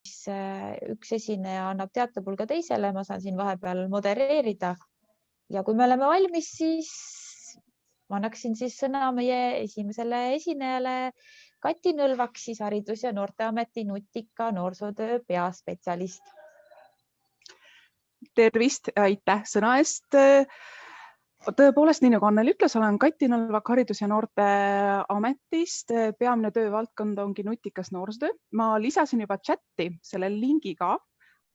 üks esineja annab teatepulga teisele, ma saan siin vahepeal modereerida ja kui me oleme valmis, siis ma annaksin siis sõna meie esimesele esinejale Kati Nõlvak, siis Haridus- ja Noorteameti nutika noorsootöö peaspetsialist. Tervist, aitäh sõna eest. Tõepoolest, nii nagu Anneli ütles, olen Kati Nõlvak Haridus- ja Noorteametist. Peamine töövaldkond ongi nutikas noorsootöö. Ma lisasin juba chatti selle lingi ka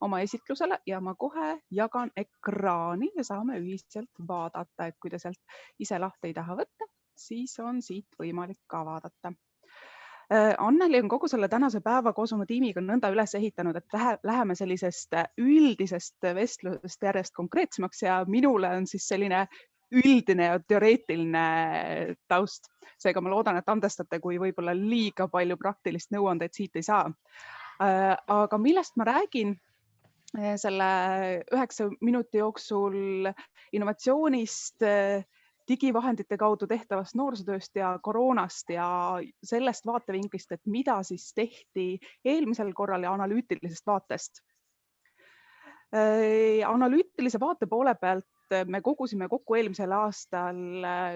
oma esitlusele ja ma kohe jagan ekraani ja saame ühiselt vaadata, et kui te sealt ise lahti ei taha võtta, siis on siit võimalik ka vaadata. Anneli on kogu selle tänase päeva koos oma tiimiga nõnda üles ehitanud, et läheme sellisest üldisest vestlusest järjest konkreetsemaks ja minule on siis selline üldine ja teoreetiline taust. Seega ma loodan, et andestate, kui võib-olla liiga palju praktilist nõuandeid siit ei saa. Aga millest ma räägin selle 9 minuti jooksul innovatsioonist, digivahendite kaudu tehtavast noorsootööst ja koroonast ja sellest vaatevinklist, et mida siis tehti eelmisel korral ja analüütilisest vaatest. Analüütilise vaate poole pealt me kogusime kokku eelmisel aastal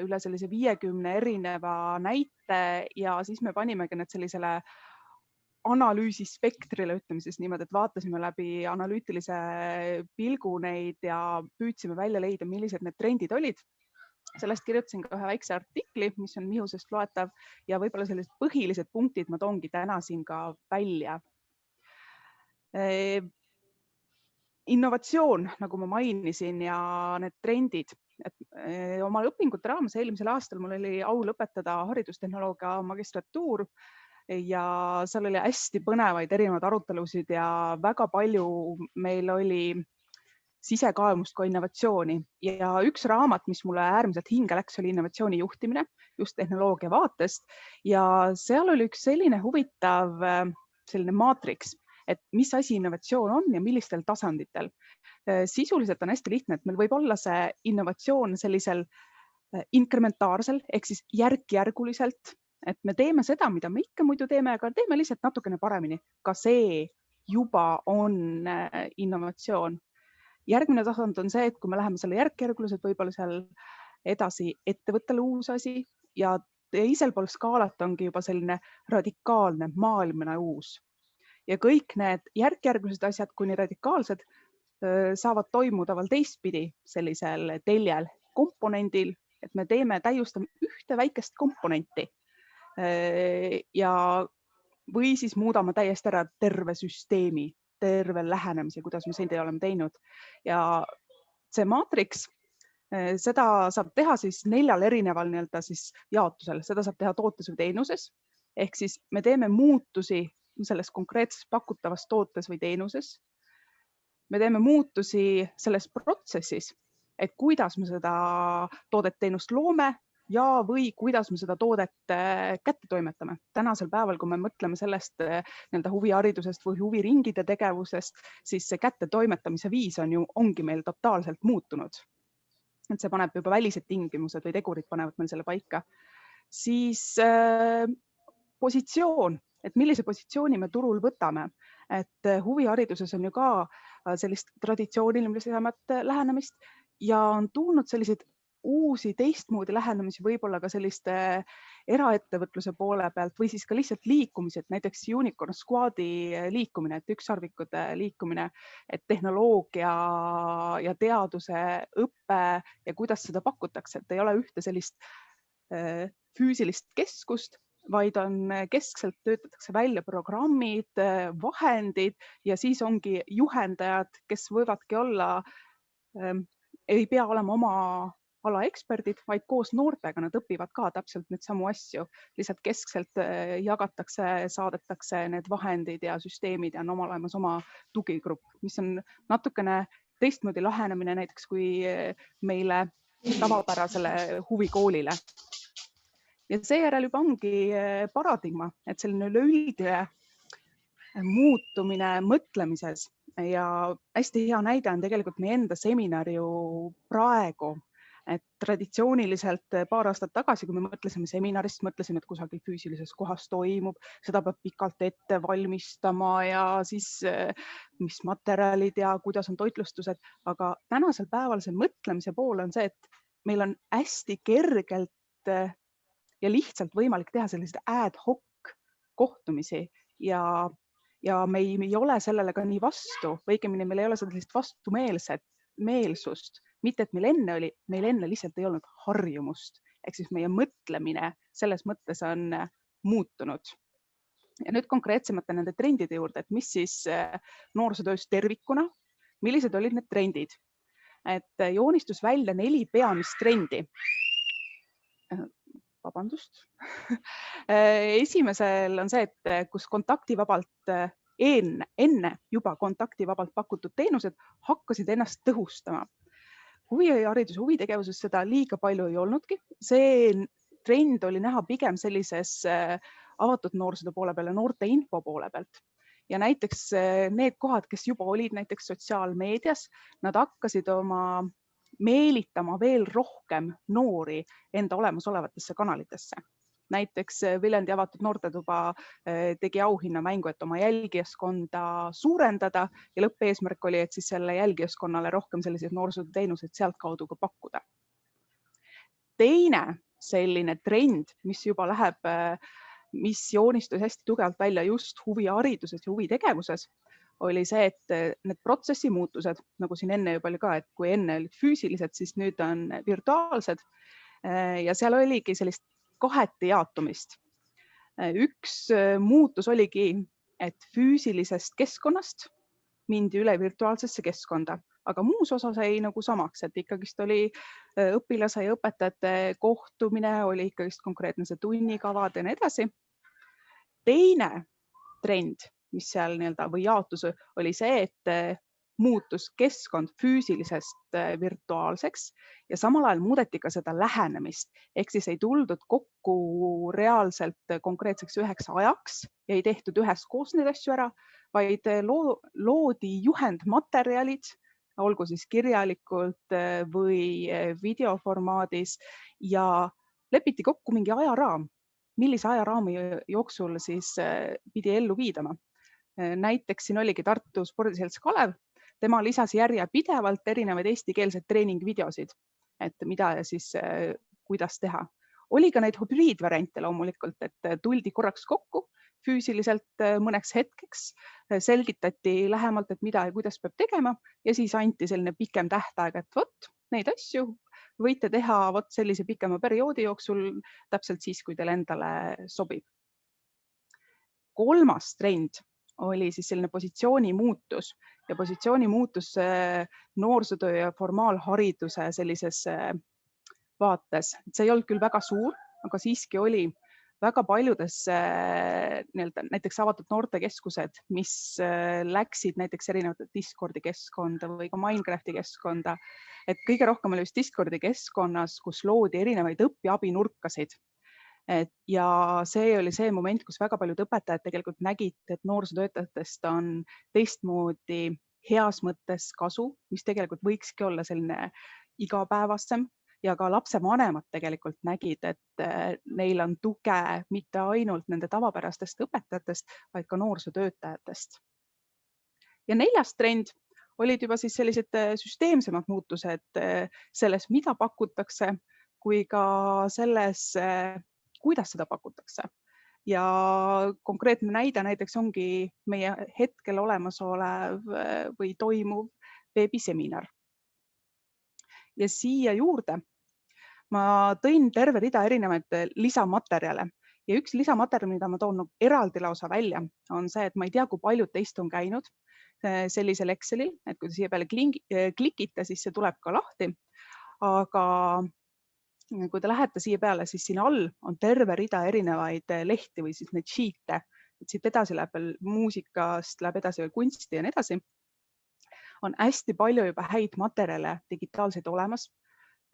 üle sellise 50 erineva näite ja siis me panimegi need sellisele analüüsispektrile, ütleme siis niimoodi, et vaatasime läbi analüütilise pilgu neid ja püüdsime välja leida, millised need trendid olid. Sellest kirjutasin ka ühe väikse artikli, mis on Mihusest loetav ja võib-olla sellised põhilised punktid ma toongi täna siin ka välja. Innovatsioon, nagu ma mainisin, ja need trendid. Oma õpingute raames eelmisel aastal mul oli au lõpetada haridustehnoloogia magistratuur ja seal oli hästi põnevaid erinevaid arutelusid ja väga palju meil oli sisekaemust ka innovatsiooni ja üks raamat, mis mulle äärmiselt hinge läks, oli innovatsiooni juhtimine just tehnoloogia vaatest ja seal oli üks selline huvitav selline maatriks, et mis asi innovatsioon on ja millistel tasanditel. Sisuliselt on hästi lihtne, et meil võib olla see innovatsioon sellisel inkrementaarsel ehk siis järk-järguliselt, et me teeme seda, mida me ikka muidu teeme, aga teeme lihtsalt natukene paremini. Ka see juba on innovatsioon. Järgmine tasand on see, et kui me läheme selle järk-järguliselt, võib-olla seal edasi ettevõttele uus asi ja teisel pool skaalat ongi juba selline radikaalne maailmane uus. Ja kõik need järk-järgulised asjad kuni radikaalsed saavad toimuda veel teistpidi sellisel teljel komponendil, et me täiustame ühte väikest komponenti ja või siis muudame täiesti ära terve süsteemi, terve lähenemise, kuidas me seda oleme teinud. Ja see maatriks, seda saab teha siis 4 erineval siis jaotusel. Seda saab teha tootes või teenuses. Ehk siis me teeme muutusi selles konkreetses pakutavas tootes või teenuses. Me teeme muutusi selles protsessis, et kuidas me seda toodet-teenust loome ja või kuidas me seda toodet kätte toimetame. Tänasel päeval, kui me mõtleme sellest huviharidusest või huviringide tegevusest, siis see kätte toimetamise viis ongi meil totaalselt muutunud. Et see paneb juba välised tingimused või tegurid panevad meil selle paika. Siis positsioon, et millise positsiooni me turul võtame. Et huvihariduses on ju ka sellist traditsioonilisemat lähenemist ja on tulnud selliseid uusi teistmoodi lähenemisi võib-olla ka selliste eraettevõtluse poole pealt või siis ka lihtsalt liikumised, näiteks Unicorn Squadi liikumine, et ükssarvikute liikumine, et tehnoloogia ja teaduse õppe ja kuidas seda pakutakse, et ei ole ühte sellist füüsilist keskust, vaid on keskselt töötatakse välja programmid, vahendid ja siis ongi juhendajad, kes võivadki olla, ei pea olema oma ala eksperdid, vaid koos noortega nad õpivad ka täpselt neid samu asju. Lihtsalt keskselt jagatakse, saadetakse need vahendid ja süsteemid ja on olemas oma tugigrupp, mis on natukene teistmoodi lähenemine näiteks kui meile tavapärasele huvikoolile. Ja seejärel juba ongi paradigma, et selline üleüldine muutumine mõtlemises ja hästi hea näide on tegelikult meie enda seminar ju praegu. Et traditsiooniliselt paar aastat tagasi, kui me mõtlesime seminarist, mõtlesime, et kusagil füüsilises kohas toimub, seda peab pikalt ette valmistama ja siis mis materjalid ja kuidas on toitlustused. Aga tänasel päeval see mõtlemise pool on see, et meil on hästi kergelt ja lihtsalt võimalik teha selliseid ad hoc kohtumisi ja me ei ole sellele ka nii vastu, või õigemini meil ei ole sellist meelsust. Mitte, et meil enne lihtsalt ei olnud harjumust, ehk siis meie mõtlemine selles mõttes on muutunud. Ja nüüd konkreetsemate nende trendide juurde, et mis siis noorsootöös tervikuna, millised olid need trendid? Et joonistus välja 4 peamist trendi. Vabandust. Esimesel on see, et kus kontaktivabalt enne juba kontaktivabalt pakutud teenused hakkasid ennast tõhustama. Huviharidus, huvitegevuses seda liiga palju ei olnudki. See trend oli näha pigem sellises avatud noorsootöö poole peal ja noorte info poole pealt. Ja näiteks need kohad, kes juba olid näiteks sotsiaalmeedias, nad hakkasid oma meelitama veel rohkem noori enda olemasolevatesse kanalitesse. Näiteks Viljandi avatud noortetuba tegi auhinnamängu, et oma jälgijaskonda suurendada ja lõppeesmärk oli, et siis selle jälgijaskonnale rohkem selliseid noorsootööteenuseid sealt kaudu ka pakkuda. Teine selline trend, mis juba läheb, mis joonistus hästi tugevalt välja just huvihariduses ja huvitegevuses, oli see, et need protsessi muutused, nagu siin enne juba oli ka, et kui enne olid füüsilised, siis nüüd on virtuaalsed ja seal oligi sellist kaheti jaotumist. Üks muutus oligi, et füüsilisest keskkonnast mindi üle virtuaalsesse keskkonda, aga muus osas jäi nagu samaks, et ikkagist oli õpilase ja õpetajate kohtumine, oli ikkagist konkreetne see tunnikavad ja nii edasi. Teine trend, mis seal või jaotus oli see, et muutus keskkond füüsilisest virtuaalseks ja samal ajal muudeti ka seda lähenemist. Ehk siis ei tuldud kokku reaalselt konkreetseks üheks ajaks ja ei tehtud üheskoos neid asju ära, vaid loodi juhendmaterjalid, olgu siis kirjalikult või videoformaadis ja lepiti kokku mingi ajaraam, millise ajaraami jooksul siis pidi ellu viidama. Näiteks siin oligi Tartu spordiselts Kalev, tema lisas järjepidevalt erinevaid eestikeelseid treeningvideosid, et mida ja siis kuidas teha. Oli ka neid hübriidvariante loomulikult, et tuldi korraks kokku füüsiliselt mõneks hetkeks, selgitati lähemalt, et mida ja kuidas peab tegema ja siis anti selline pikem tähtaeg, et vot neid asju võite teha vot sellise pikema perioodi jooksul täpselt siis, kui teile endale sobib. Kolmas trend oli siis selline positsiooni muutus ja positsiooni muutus noorsootöö ja formaalhariduse sellises vaates. See ei olnud küll väga suur, aga siiski oli väga paljudes näiteks avatud noortekeskused, mis läksid näiteks erinevate Discordi keskkonda või ka Minecrafti keskkonda. Et kõige rohkem oli just Discordi keskkonnas, kus loodi erinevaid õpiabinurkasid. Ja see oli see moment, kus väga paljud õpetajad tegelikult nägid, et noorsootöötajatest on teistmoodi heas mõttes kasu, mis tegelikult võikski olla selline igapäevasem ja ka lapsevanemad tegelikult nägid, et neil on tuge mitte ainult nende tavapärastest õpetajatest, vaid ka noorsootöötajatest. Ja 4. trend olid juba siis sellised süsteemsemad muutused selles, mida pakutakse, kui ka selles, kuidas seda pakutakse. Ja konkreetne näide näiteks ongi meie hetkel olemasolev või toimuv veebiseminar. Ja siia juurde ma tõin terve rida erinevaid lisamaterjale ja üks lisamaterjal, mida ma toon eraldi lausa välja, on see, et ma ei tea, kui paljud teist on käinud sellisel Excelil, et kui siia peale klikite, siis see tuleb ka lahti. Aga kui te lähete siia peale, siis siin all on terve rida erinevaid lehti või siis neid sheet'e. Siit edasi läheb veel muusikast, läheb edasi veel kunsti ja nii edasi. On hästi palju juba häid materjale digitaalseid olemas.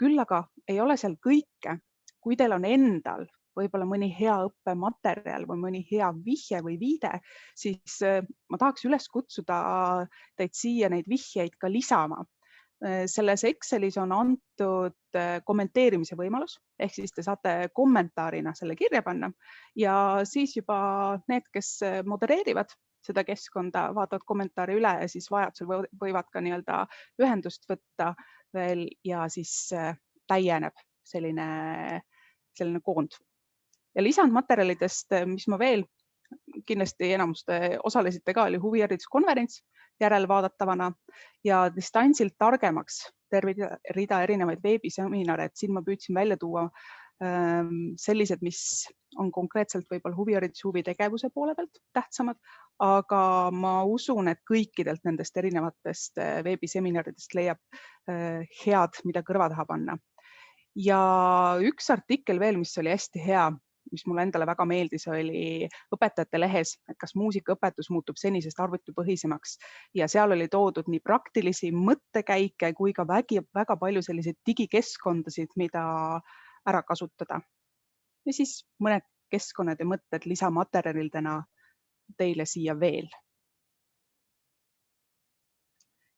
Küll aga ei ole seal kõike. Kui teil on endal võib-olla mõni hea õppematerjal või mõni hea vihje või viide, siis ma tahaks üles kutsuda teid siia neid vihjeid ka lisama. selles Excelis on antud kommenteerimise võimalus, ehk siis te saate kommentaarina selle kirja panna ja siis juba need, kes modereerivad seda keskkonda, vaatavad kommentaari üle ja siis vajadusel võivad ka nii-öelda ühendust võtta veel ja siis täieneb selline koond. Ja lisandmaterjalidest, mis ma veel kindlasti enamus osalesite ka, oli huvihariduskonverents järelvaadatavana ja distantsilt targemaks terve rida erinevaid veebiseminare, et siin ma püüdsin välja tuua sellised, mis on konkreetselt võib-olla huviharidus huvitegevuse poole pealt tähtsamad, aga ma usun, et kõikidelt nendest erinevatest veebiseminaridest leiab head, mida kõrva taha panna. Ja üks artikkel veel, mis oli hästi hea, mis mulle endale väga meeldis, oli õpetajate lehes, et kas muusikaõpetus muutub senisest arvutipõhisemaks ja seal oli toodud nii praktilisi mõttekäike kui ka väga palju selliseid digikeskkondasid, mida ära kasutada. Ja siis mõned keskkonnad ja mõtted lisamaterjalidena teile siia veel.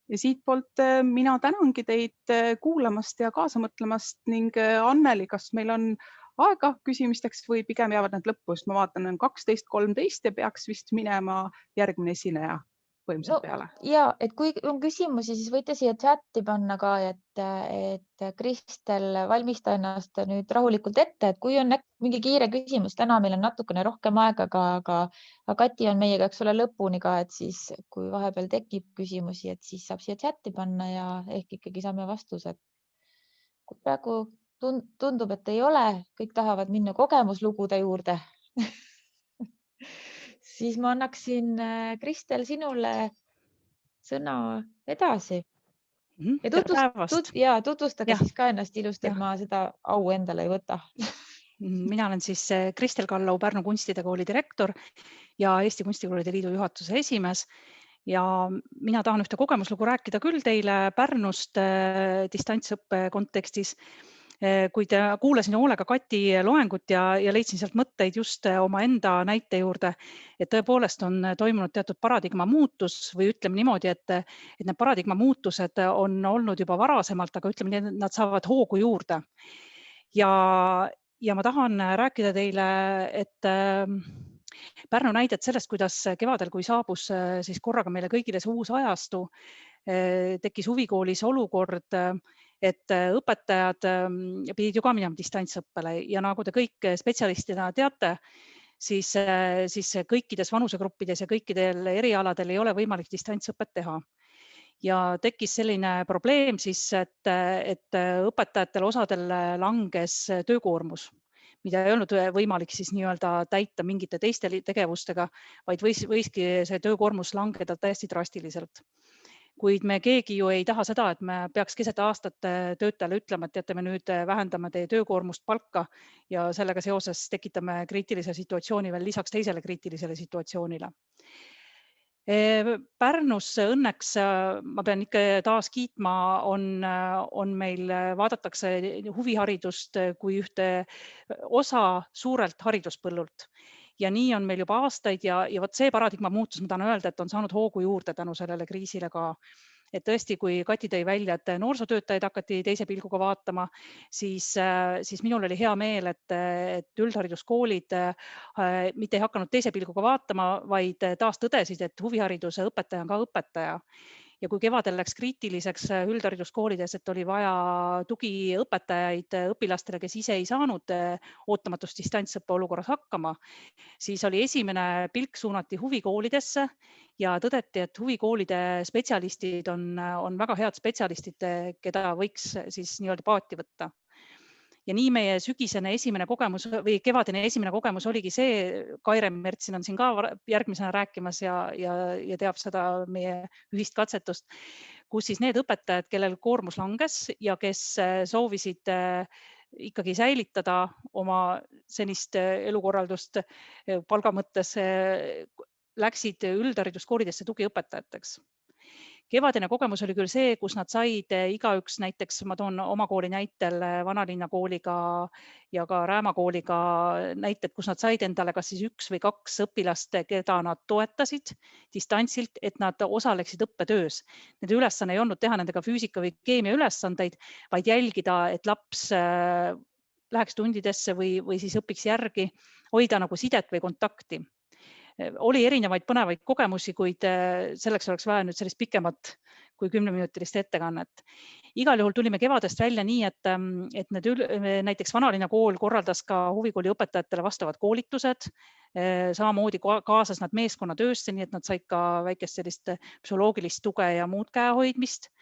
Ja siitpoolt mina tänangi teid kuulamast ja kaasa mõtlemast ning Anneli, kas meil on aega küsimisteks või pigem jäävad need lõppu, sest ma vaatan, on 12:13 ja peaks vist minema järgmine esineja põhimõtteliselt peale. Ja, et kui on küsimusi, siis võite siia chati panna ka, et Kristel valmista ennast nüüd rahulikult ette, et kui on mingi kiire küsimus, täna meil on natukene rohkem aega, aga Kati on meiega, eks ole, lõpuni ka, et siis kui vahepeal tekib küsimusi, et siis saab siia chati panna ja ehk ikkagi saame vastused. Kui praegu tundub, et ei ole, kõik tahavad minna kogemuslugude juurde. Siis ma annaksin, Kristel, sinule sõna edasi. Tere päevast! Tutvustage siis ka ennast ilusti, et ma seda au endale ei võta. Mina olen siis Kristel Kallau, Pärnu kunstide kooli direktor ja Eesti Kunstikoolide Liidu juhatuse esimees. Ja mina tahan ühte kogemuslugu rääkida küll teile Pärnust distantsõppe kontekstis, kuid kuulasin hoolega Kati loengut ja leidsin sealt mõtteid just oma enda näite juurde, et tõepoolest on toimunud teatud paradigma muutus või ütleme niimoodi, et need paradigma muutused on olnud juba varasemalt, aga ütleme nii, et nad saavad hoogu juurde. Ja ma tahan rääkida teile, et Pärnu näidet sellest, kuidas kevadel, kui saabus siis korraga meile kõigile see uus ajastu, tekkis huvikoolis olukord, et õpetajad pidid ju ka minema distantsõppele ja nagu te kõik spetsialistina teate, siis kõikides vanusegruppides ja kõikidel erialadel ei ole võimalik distantsõpet teha. Ja tekkis selline probleem siis, et õpetajatel osadel langes töökoormus, mida ei olnud võimalik siis nii-öelda täita mingite teiste tegevustega, vaid võiski see töökoormus langeda täiesti drastiliselt. Kuid me keegi ju ei taha seda, et me peaks keset aastat töötajale ütlema, et teate, me nüüd vähendame teie töökoormust, palka ja sellega seoses tekitame kriitilise situatsiooni veel lisaks teisele kriitilisele situatsioonile. Pärnus õnneks, ma pean ikka taas kiitma, on meil, vaadatakse huviharidust kui ühte osa suurelt hariduspõllult. Ja nii on meil juba aastaid ja vot see paradigma muutus, ma tahan öelda, et on saanud hoogu juurde tänu sellele kriisile ka. Et tõesti, kui Kati tõi välja, et noorsootöötajaid hakati teise pilguga vaatama, siis minul oli hea meel, et üldhariduskoolid mitte ei hakanud teise pilguga vaatama, vaid taas tõdesid, et huvihariduse õpetaja on ka õpetaja. Ja kui kevadel läks kriitiliseks üldhariduskoolides, et oli vaja tugiõpetajaid õpilastele, kes ise ei saanud ootamatust distantsõppe olukorras hakkama, siis oli esimene pilk suunati huvikoolidesse ja tõdeti, et huvikoolide spetsialistid on väga head spetsialistid, keda võiks siis nii-öelda paati võtta. Ja nii meie sügisene esimene kogemus või kevadine esimene kogemus oligi see, Kaire Mertsin on siin ka järgmisena rääkimas ja teab seda meie ühist katsetust, kus siis need õpetajad, kellel koormus langes ja kes soovisid ikkagi säilitada oma senist elukorraldust palga mõttes, läksid üldhariduskoolidesse tugiõpetajateks. Kevadine kogemus oli küll see, kus nad said igaüks, näiteks ma toon oma kooli näitel Vanalinna kooliga ja ka Rääma kooliga näited, kus nad said endale kas siis 1 või 2 õpilast, keda nad toetasid distantsilt, et nad osaleksid õppetöös. Nende ülesanne ei olnud teha nendega füüsika või keemia ülesandeid, vaid jälgida, et laps läheks tundidesse või siis õpiks järgi, hoida nagu sidet või kontakti. Oli erinevaid põnevaid kogemusi, kuid selleks oleks vaja nüüd sellist pikemat kui 10-minutilist ettekannet. Igal juhul tulime kevadest välja nii, et näiteks Vanalinna kool korraldas ka huvikooli õpetajatele vastavad koolitused, samamoodi kaasas nad meeskonnatöösse, nii et nad said ka väikest sellist psühholoogilist tuge ja muud käehoidmist.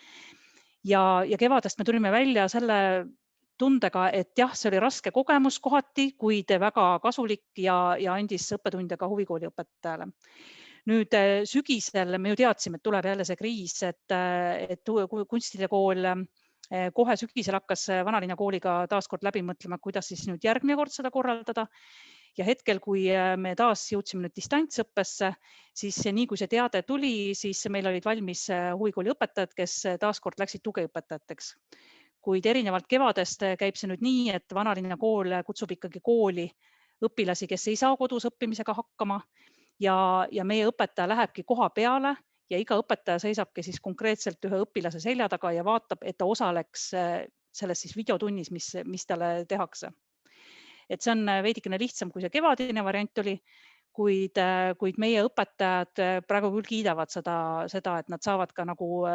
Ja kevadest me tulime välja selle tundega, et jah, see oli raske kogemus kohati, kuid väga kasulik ja andis õppetunde ka huvikooli õpetajale. Nüüd sügisel me ju teadsime, et tuleb jälle see kriis, et kunstide kool kohe sügisel hakkas Vanalinna kooliga taas kord läbi mõtlema, kuidas siis nüüd järgmine kord seda korraldada. Ja hetkel, kui me taas jõudsime nüüd distantsõppesse, siis nii kui see teade tuli, siis meil olid valmis huvikooli õpetajad, kes taas kord läksid tugeõpetajateks. Kuid erinevalt kevadest käib see nüüd nii, et Vanalinna kool kutsub ikkagi kooli õpilasi, kes ei saa kodus õppimisega hakkama ja meie õpetaja lähebki koha peale ja iga õpetaja seisabki siis konkreetselt ühe õpilase selja taga ja vaatab, et ta osaleks selles siis videotunnis, mis talle tehakse. Et see on veidikene lihtsam, kui see kevadine variant oli, kuid meie õpetajad praegu küll kiidavad seda, et nad saavad ka nagu,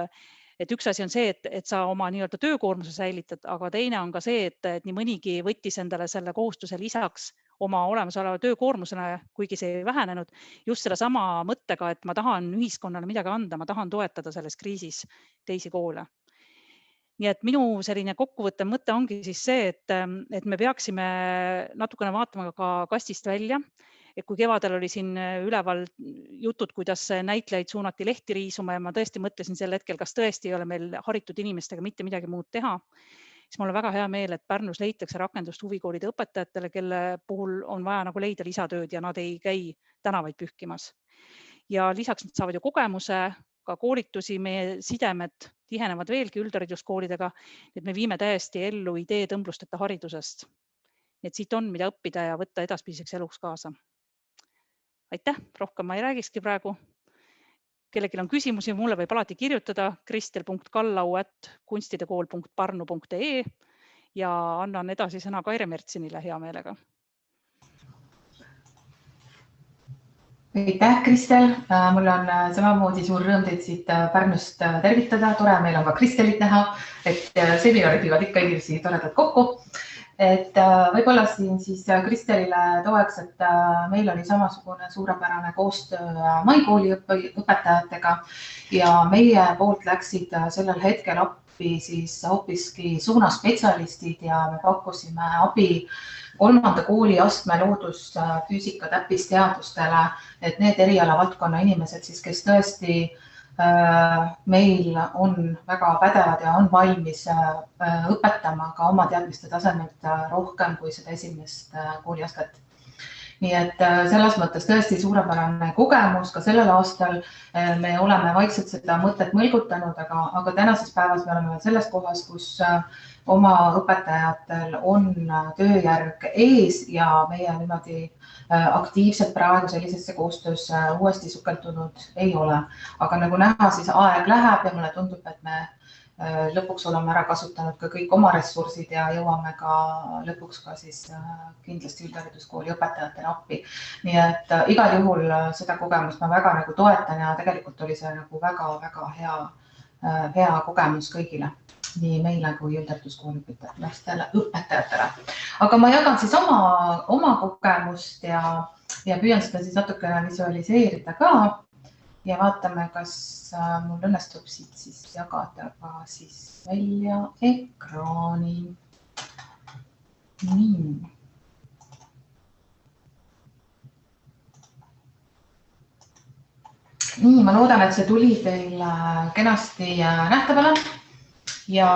et üks asi on see, et sa oma nii-öelda töökoormuse säilitad, aga teine on ka see, et nii mõnigi võttis endale selle kohustuse lisaks oma olemasoleva töökoormusena, kuigi see ei vähenenud, just selle sama mõttega, et ma tahan ühiskonnale midagi anda, ma tahan toetada selles kriisis teisi koole. Nii et minu selline kokkuvõtte mõte ongi siis see, et me peaksime natukene vaatama ka kastist välja. Et kui kevadel oli siin üleval jutud, kuidas näitlejaid suunati lehti riisuma ja ma tõesti mõtlesin sel hetkel, kas tõesti ei ole meil haritud inimestega mitte midagi muud teha, siis mul on väga hea meel, et Pärnus leitakse rakendust huvikoolide õpetajatele, kelle puhul on vaja nagu leida lisatööd ja nad ei käi tänavaid pühkimas. Ja lisaks nad saavad ju kogemuse, ka koolitusi, meie sidemed tihenevad veelgi üldhariduskoolidega, et me viime täiesti ellu idee tõmblusteta haridusest. Et siit on, mida õppida ja võtta edaspidiseks eluks kaasa. Aitäh, rohkem ma ei räägikski praegu. Kellelgi on küsimusi, mulle võib alati kirjutada kristel.kallau@kunstidekool.parnu.ee ja annan edasi sõna Kaire Mertsinile hea meelega. Aitäh, Kristel. Mul on samamoodi suur rõõm teid siit Pärnust tervitada. Tore, meil on ka Kristelit näha, et seminarid viivad ikka inimesi toredalt kokku. Et võib-olla siin siis Kristelile toeks, et meil oli samasugune suurepärane koostöö maikooli õpetajatega ja meie poolt läksid sellel hetkel appi siis hoopiski suunaspetsialistid ja me pakkusime abi 3. kooliastme loodusfüüsika täppisteadustele, et need erialavaldkonna inimesed siis, kes tõesti meil on väga pädevad ja on valmis õpetama ka oma teadmiste tasemelt rohkem kui seda esimest kooliastet. Nii et selles mõttes tõesti suurepärane kogemus ka sellel aastal. Me oleme vaikselt seda mõtet mõlgutanud, aga tänases päevas me oleme selles kohas, kus oma õpetajatel on tööjärg ees ja meie niimoodi aktiivselt praegu sellisesse koostöös uuesti sukeldunud ei ole. Aga nagu näha, siis aeg läheb ja mulle tundub, et me lõpuks oleme ära kasutanud ka kõik oma ressursid ja jõuame ka lõpuks ka siis kindlasti üldhariduskooli õpetajatele appi. Nii et igal juhul seda kogemust ma väga nagu toetan ja tegelikult oli see nagu väga hea kogemus kõigile, nii meile kui üldhariduskooli õpetajatele. Aga ma jagan siis oma kogemust ja püüan seda siis natukene visualiseerida ka ja vaatame, kas mul õnnestub siit siis jagada ka siis välja ekraani. Nii, ma loodan, et see tuli teil kenasti nähtavale ja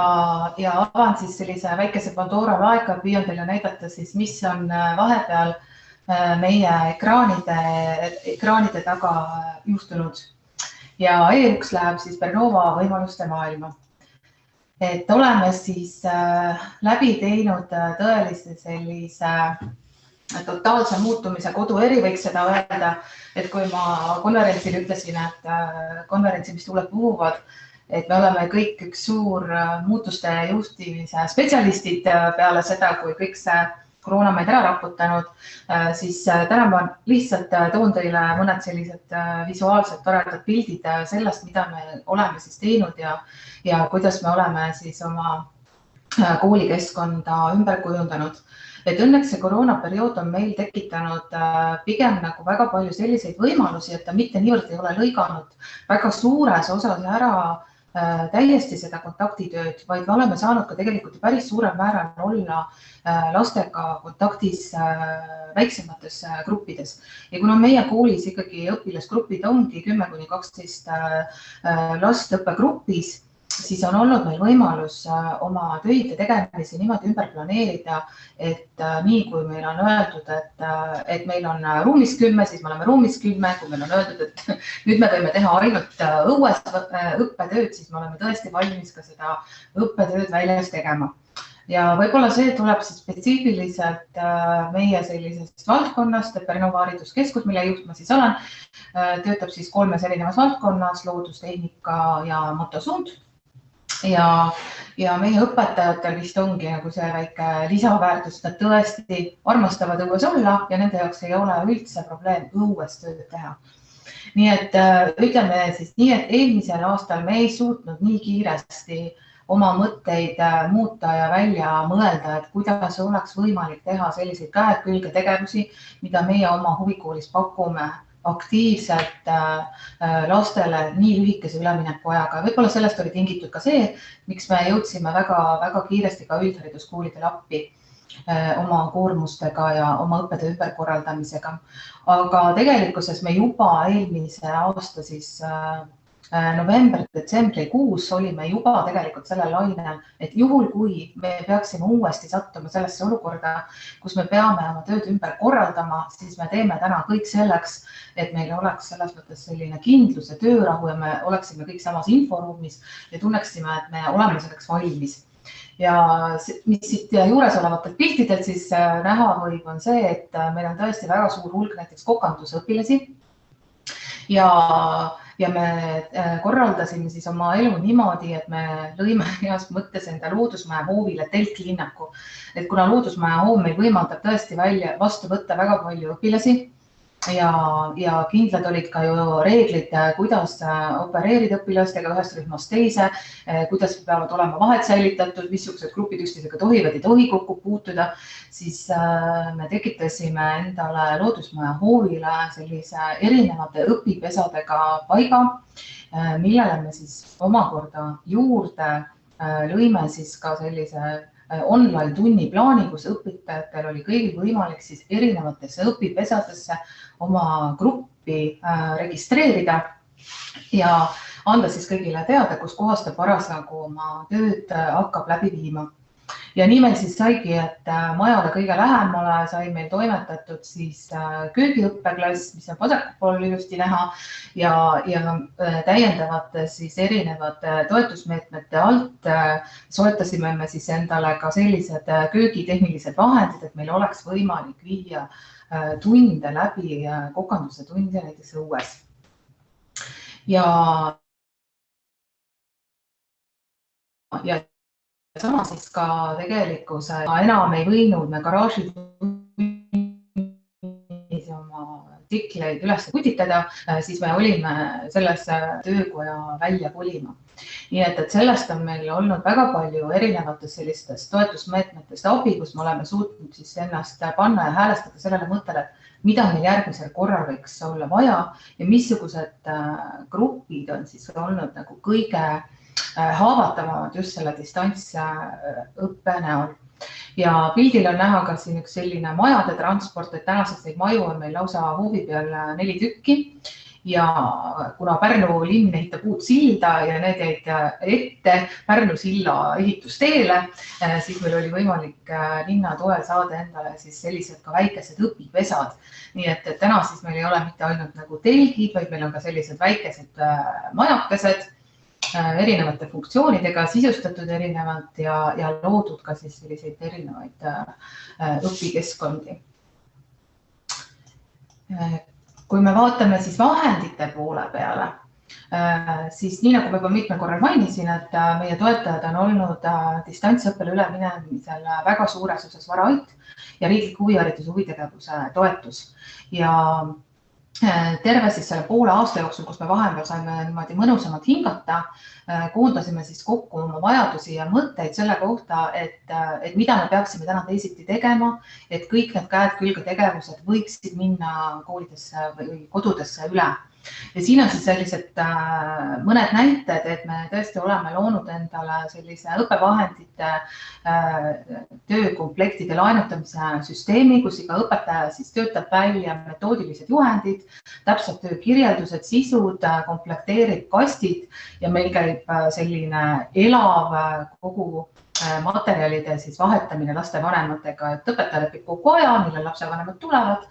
avan siis sellise väikese Pandora laeka, püüan teile näidata siis, mis on vahepeal meie ekraanide taga juhtunud. ja e-uks läheb siis Bernova võimaluste maailma. Et oleme siis läbi teinud tõelise sellise totaalse muutumise kodueri, võiks seda öelda, et kui ma konverentsil ütlesin, et konverentsi, mis tuuled puhuvad, et me oleme kõik üks suur muutuste juhtimise spetsialistid peale seda, kui kõik see koroona meid ära raputanud, siis täna ma lihtsalt toon teile mõned sellised visuaalsed toredad pildid sellest, mida me oleme siis teinud ja kuidas me oleme siis oma koolikeskkonda ümber kujundanud. Et õnneks see koroonaperiood on meil tekitanud pigem nagu väga palju selliseid võimalusi, et ta mitte niivõrd ei ole lõiganud väga suures osas ära täiesti seda kontaktitööd, vaid me oleme saanud ka tegelikult päris suurel määral olla lastega kontaktis väiksemates gruppides. Ja kuna meie koolis ikkagi õpilasgrupid ongi 10–12 last õppegrupis, siis on olnud meil võimalus oma töid ja tegemisi niimoodi ümber planeerida, et nii kui meil on öeldud, et meil on ruumis 10, siis me oleme ruumis 10, kui meil on öeldud, et nüüd me võime teha ainult õues õppetööd, siis me oleme tõesti valmis ka seda õppetööd väljas tegema. Ja võib-olla see tuleb siis spetsiifiliselt meie sellisest valdkonnast, et Bernova hariduskeskus, mille juht ma siis olen, töötab siis 3 erinevas valdkonnas, loodustehnika ja motosuund. Ja meie õpetajatel vist ongi nagu see väike lisaväärtus, nad tõesti armastavad õues olla ja nende jaoks ei ole üldse probleem õues tööd teha. Nii et ütleme siis nii, et eelmisel aastal me ei suutnud nii kiiresti oma mõtteid muuta ja välja mõelda, et kuidas oleks võimalik teha selliseid käed külge tegevusi, mida meie oma huvikoolis pakume aktiivselt lastele nii lühikese ülemineku ajaga. Võib-olla sellest oli tingitud ka see, miks me jõudsime väga kiiresti ka üldhariduskoolidele appi oma koormustega ja oma õppetöö ümberkorraldamisega. Aga tegelikkuses me juba eelmise aasta siis november-detsembrikuus olime juba tegelikult selle lainel, et juhul kui me peaksime uuesti sattuma sellesse olukorda, kus me peame oma tööd ümber korraldama, siis me teeme täna kõik selleks, et meil oleks selles mõttes selline kindlus ja töörahu ja me oleksime kõik samas inforuumis ja tunneksime, et me oleme selleks valmis. Ja mis siit juures olevatelt piltidelt siis näha võib, on see, et meil on tõesti väga suur hulk näiteks kokandusõpilasi ja me korraldasime siis oma elu niimoodi, et me lõime heas mõttes enda loodusmaja hoovile telklinnaku. Et kuna loodusmaja hoov meil võimaldab tõesti vastu võtta väga palju õpilasi ja kindlad olid ka ju reeglid, kuidas opereerida õpilastega ühest rühmast teise, kuidas peavad olema vahed säilitatud, missugused grupid üksteisega tohivad ja tohi kokku puutuda, siis me tekitasime endale loodusmaja hoovile sellise erinevate õpipesadega paiga, millele me siis omakorda juurde lõime siis ka sellise online tunni plaani, kus õpetajatel oli kõigil võimalik siis erinevatesse õpipesadesse oma gruppi registreerida ja anda siis kõigile teada, kus kohas ta parasjagu oma tööd hakkab läbi viima. Ja nii meil siis saigi, et majale kõige lähemale sai meil toimetatud siis köögiõppeklass, mis on vasakpool ilusti näha ja täiendavate siis erinevate toetusmeetmete alt soetasime me siis endale ka sellised köögitehnilised vahendid, et meil oleks võimalik viia tunde läbi kokanduse tunde näiteks õues. Ja sama siis ka tegelikkus enam ei võinud me garaaži oma tikleid üles kutitada, siis me olime sellesse töökoja välja kolima. Nii et sellest on meil olnud väga palju erinevatest sellistest toetusmeetmetest abi, kus me oleme suutnud siis ennast panna ja häälestada sellele mõttele, et mida meil järgmisel korral võiks olla vaja ja missugused grupid on siis olnud nagu kõige haavatavamad just selle distantsõppe näol. Ja pildil on näha ka siin üks selline majade transport, et tänaseks neid maju on meil lausa hoovi peal 4 tükki ja kuna Pärnu linn ehitab uut silda ja need jäid ette Pärnu silla ehitusteele, siis meil oli võimalik linna toel saada endale siis sellised ka väikesed õpipesad. Nii et täna siis meil ei ole mitte ainult nagu telgid, vaid meil on ka sellised väikesed majakesed erinevate funktsioonidega sisustatud erinevalt ja loodud ka siis selliseid erinevaid õpikeskkondi. Kui me vaatame siis vahendite poole peale, siis nii nagu juba mitmel korral mainisin, et meie toetajad on olnud distantsõppele üleminemisel väga suures osas Varaait ja riiklik huvihariduse huvitegevuse toetus. Ja terve siis selle poole aasta jooksul, kus me vahepeal saime niimoodi mõnusamalt hingata, koondasime siis kokku oma vajadusi ja mõtteid selle kohta, et mida me peaksime täna teisiti tegema, et kõik need käed külge tegevused võiksid minna koolidesse või kodudesse üle. Ja siin on siis sellised mõned näited, et me tõesti oleme loonud endale sellise õppevahendite töökomplektide laenutamise süsteemi, kus iga õpetaja siis töötab välja metoodilised juhendid, täpselt töökirjeldused, sisud, komplekteerib kastid ja meil käib selline elav kogu materjalide siis vahetamine lastevanematega, et õpetaja lepib kogu aja, millal lapsevanemad tulevad,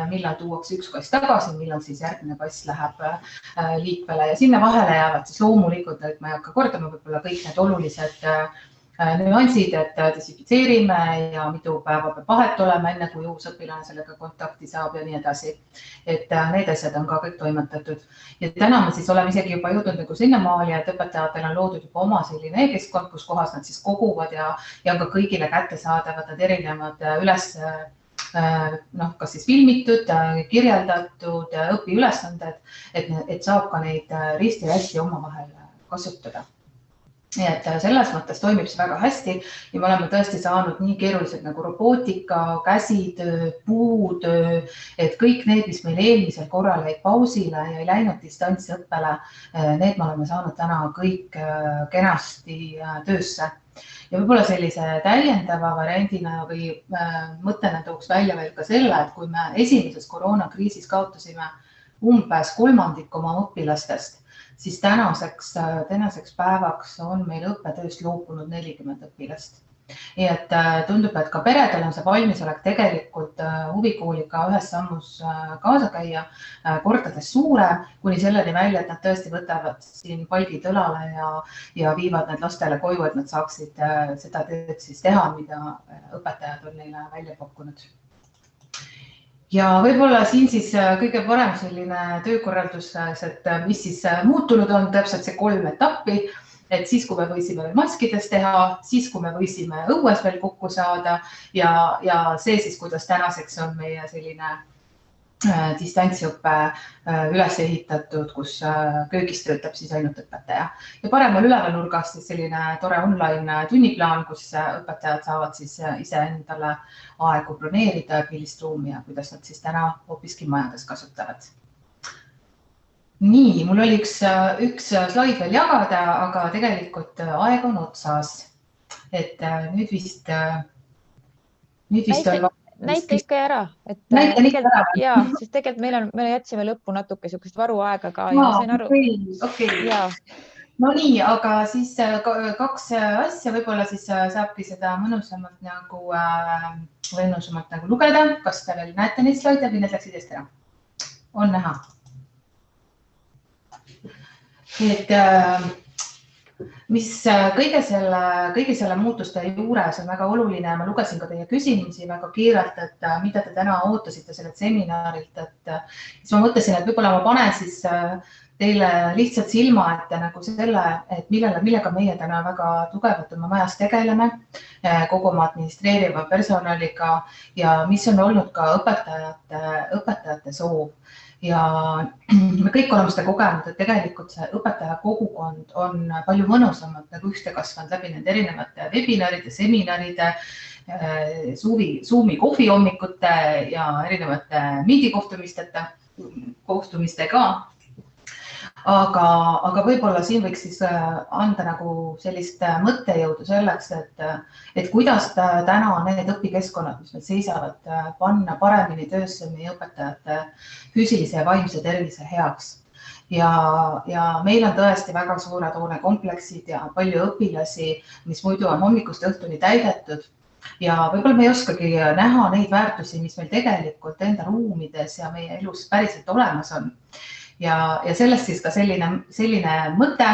millal tuuakse üks kass tagasi, millal siis järgmine kass läheb liikvele ja sinna vahele jäävad siis loomulikult, et ma ei hakka kordama võib-olla kõik need olulised nüansid, et desinfitseerime ja mitu päeva peab vahet olema, enne kui uus õpilane sellega kontakti saab ja nii edasi. Et need asjad on ka kõik toimetatud. Ja täna me siis oleme isegi juba jõudnud nagu sinnamaali, et õpetajatel on loodud juba oma selline e-keskkond, kus kohas nad siis koguvad ja on ka kõigile kättesaadavad need erinevad üles, kas siis filmitud, kirjeldatud õpiülesanded, et saab ka neid risti hästi omavahel kasutada. Nii et selles mõttes toimib see väga hästi ja me oleme tõesti saanud nii keerulised nagu robootika, käsitöö, puutöö, et kõik need, mis meil eelmisel korral jäid pausile ja ei läinud distantsõppele, need me oleme saanud täna kõik kenasti töösse. Ja võib-olla sellise täiendava variandina või mõttena tooks välja veel ka selle, et kui me esimeses koroonakriisis kaotasime umbes 1/3 oma õpilastest, siis tänaseks päevaks on meil õppetööst loobunud 40 õpilast. Nii et tundub, et ka peredel on see valmisolek tegelikult huvikooliga ühes sammus kaasa käia kordades suurem, kuni selleni välja, et nad tõesti võtavad siin palgid õlale ja viivad need lastele koju, et nad saaksid seda tööd siis teha, mida õpetajad on neile välja pakkunud. Ja võib-olla siin siis kõige parem selline töökorraldus, et mis siis muutunud on täpselt see 3 etappi, et siis, kui me võisime veel maskides teha, siis, kui me võisime õues veel kokku saada ja see siis, kuidas tänaseks on meie selline distantsõppe üles ehitatud, kus köögis töötab siis ainult õpetaja. Ja paremal üleval nurgas siis selline tore online tunniplaan, kus õpetajad saavad siis ise endale aegu broneerida, millist ruumi ja kuidas nad siis täna hoopiski majades kasutavad. Nii, mul oli üks slaid veel jagada, aga tegelikult aeg on otsas. Et nüüd vist on... Näita ikka ära. Ja, sest tegelikult me jätsime lõppu natuke sukest varuaega ka. Okei. No nii, aga siis 2 asja võib-olla siis saabki seda mõnusamalt nagu lugeda. Kas te veel näete neid slaide või need läksid eest ära? On näha. Et mis kõige selle muutuste juures on väga oluline, ma lugesin ka teie küsimusi väga kiirelt, et mida te täna ootasite sellelt seminarilt, et siis ma mõtlesin, et võib-olla ma panen siis teile lihtsalt silma ette nagu selle, et millega meie täna väga tugevalt oma majas tegeleme, kogu oma administreeriva personaliga ja mis on olnud ka õpetajate soov. Ja me kõik oleme seda kogenud, et tegelikult see õpetaja kogukond on palju mõnusamalt nagu ühte kasvanud läbi nende erinevate webinaride, seminaride, Zoomi kohvihommikute ja erinevate meeting kohtumistega. aga võib-olla siin võiks siis anda nagu sellist mõttejõudu selleks, et kuidas täna need õpikeskkonnad, mis meil seisavad, panna paremini töösse meie õpetajate füüsilise ja vaimse tervise heaks. Ja meil on tõesti väga suured hoonekompleksid ja palju õpilasi, mis muidu on hommikust õhtuni täidetud. Ja võib-olla me ei oskagi näha neid väärtusi, mis meil tegelikult enda ruumides ja meie elus päriselt olemas on. Ja sellest siis ka selline mõte,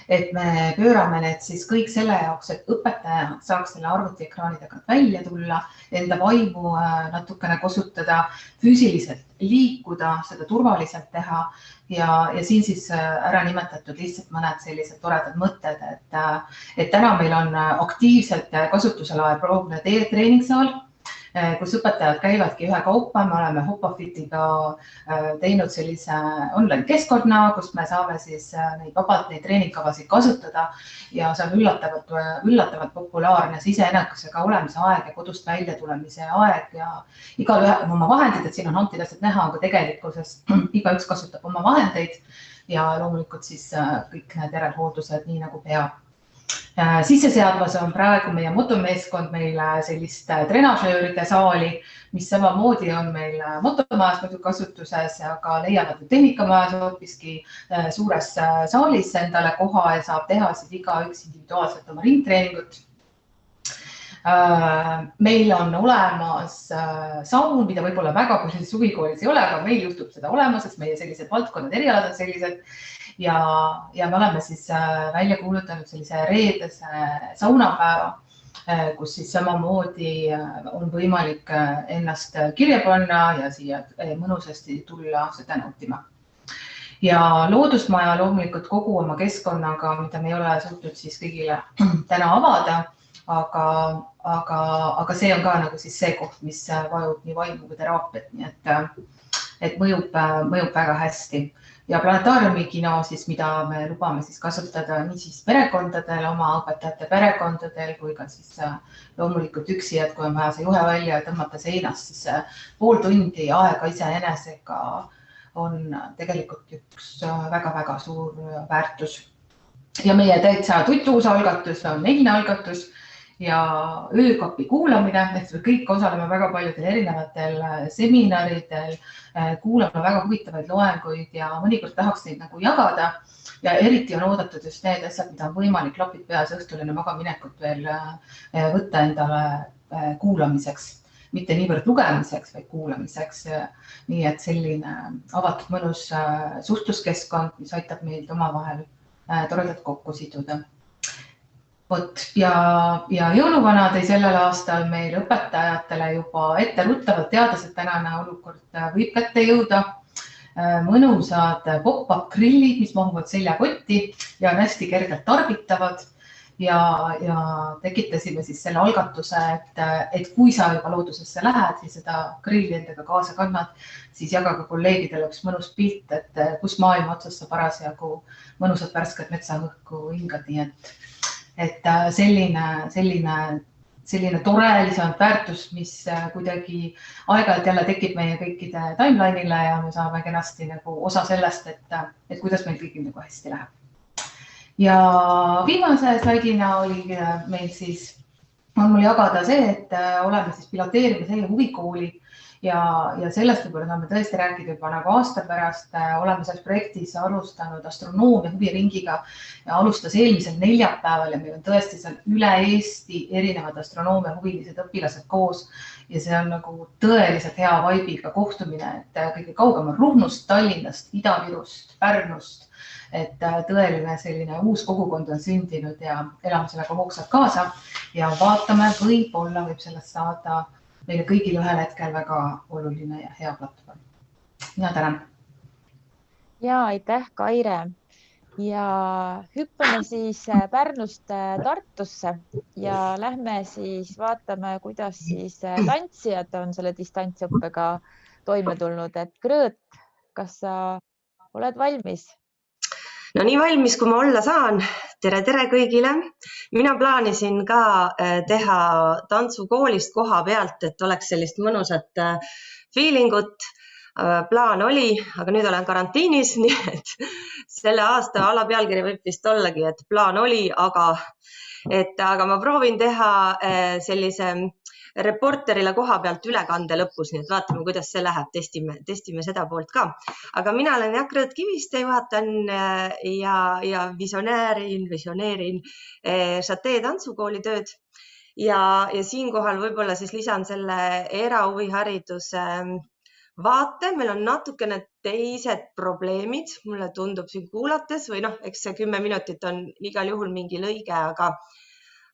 et me pöörame need siis kõik selle jaoks, et õpetaja saaks selle arvutiekraani tagant välja tulla, enda vaimu natukene kosutada, füüsiliselt liikuda, seda turvaliselt teha ja siin siis ära nimetatud lihtsalt mõned sellised toredad mõtted, et täna meil on aktiivselt kasutusel proogne treeningsaal, kus õpetajad käivadki ühekaupa. Me oleme Hopafitiga teinud sellise online keskkonna, kus me saame siis vabalt neid treeningkavasid kasutada ja see on üllatavalt populaarne siseenakkusega olemise aeg ja kodust välja tulemise aeg ja igalühel on oma vahendid, et siin on hantilased näha, aga tegelikkuses igaüks kasutab oma vahendeid ja loomulikult siis kõik need järelhooldused nii nagu peab. Sisse seadmas on praegu meie motomeeskond meile sellist trenažööride saali, mis samamoodi on meil motomajas muidu kasutuses, aga leiavad tehnikamajas hoopiski suures saalis endale koha ja saab teha siis igaüks individuaalselt oma ringtreeningut. Meil on olemas saun, mida võib-olla väga palju suvikoolis ei ole, aga meil juhtub seda olema, sest meie sellised valdkonnad erialad on sellised. Ja me oleme siis välja kuulutanud sellise reedese saunapäeva, kus siis samamoodi on võimalik ennast kirja panna ja siia mõnusasti tulla seda nautima. Ja loodusmaja loomulikult kogu oma keskkonnaga, mida me ei ole suutnud siis kõigile täna avada, aga see on ka nagu siis see koht, mis vajub nii vaimu kui teraapiat, nii et mõjub väga hästi. Ja planetaariumi kino, siis, mida me lubame siis kasutada nii siis perekondadel, oma õpetajate perekondadel, kui ka siis loomulikult üksi, et kui on vaja see juhe välja tõmmata seinast, siis pool tundi aega iseenesega on tegelikult üks väga-väga suur väärtus. Ja meie täitsa tutuus algatus on eilne algatus ja öökapi kuulamine, et me kõik osaleme väga paljudel erinevatel seminaridel, kuulame väga huvitavaid loenguid ja mõnikord tahaks neid nagu jagada ja eriti on oodatud just need asjad, mida on võimalik klapid peas õhtul enne magaminekut veel võtta endale kuulamiseks, mitte niivõrd lugemiseks, vaid kuulamiseks. Nii et selline avatud mõnus suhtluskeskkond, mis aitab meid omavahel toredalt kokku siduda. Ja jõuluvana tõi sellel aastal meil õpetajatele juba etteruttavad teadlased tänane olukord võib kätte jõuda. Mõnusad pop-up grillid, mis mahuvad seljakotti ja on hästi kergelt tarbitavad. Ja tekitasime siis selle algatuse, et kui sa juba loodusesse lähed ja seda grilli endaga kaasa kannad, siis jaga ka kolleegidele üks mõnus pilt, et kus maailma otsas sa parasjagu mõnusad värsked metsaõhku hingad, nii et selline tore lisandväärtus, mis kuidagi aeg-ajalt jälle tekib meie kõikide timeline'ile ja me saame kenasti nagu osa sellest, et kuidas meil kõigil nagu hästi läheb. Ja viimase slaidina oli meil siis, on mul jagada see, et oleme siis piloteerimas selle huvikooli ja sellest võib-olla saame tõesti rääkida juba nagu aasta pärast. Oleme selles projektis alustanud astronoomia huviringiga ja alustas eelmisel neljapäeval ja meil on tõesti seal üle Eesti erinevad astronoomia huvilised õpilased koos ja see on nagu tõeliselt hea vaibiga kohtumine, et kõige kaugem on Ruhnust, Tallinnast, Ida-Virust, Pärnust, et tõeline selline uus kogukond on sündinud ja elame sellega hoogsalt kaasa ja vaatame, võib-olla võib sellest saada meile kõigil ühel hetkel väga oluline ja hea platvorm. Mina tänan. Ja aitäh, Kaire. Ja hüppame siis Pärnust Tartusse ja lähme siis vaatame, kuidas siis tantsijad on selle distantsõppega toime tulnud. Et Grõõt, kas sa oled valmis? No nii valmis, kui ma olla saan. Tere kõigile. Mina plaanisin ka teha tantsukoolist koha pealt, et oleks sellist mõnusat feelingut, Plaan oli, aga nüüd olen karantiinis, nii et selle aasta alapealkiri võib vist ollagi, et plaan oli, aga ma proovin teha sellise reporterile koha pealt ülekande lõpus, nii et vaatame, kuidas see läheb, testime seda poolt ka. Aga mina olen Jaak Kiviste, juhatan ja visioneerin Chaté tantsukooli tööd ja siinkohal võib-olla siis lisan selle erahuvihariduse vaate. Meil on natukene teised probleemid, mulle tundub siin kuulates või eks see 10 minutit on igal juhul mingi lõige,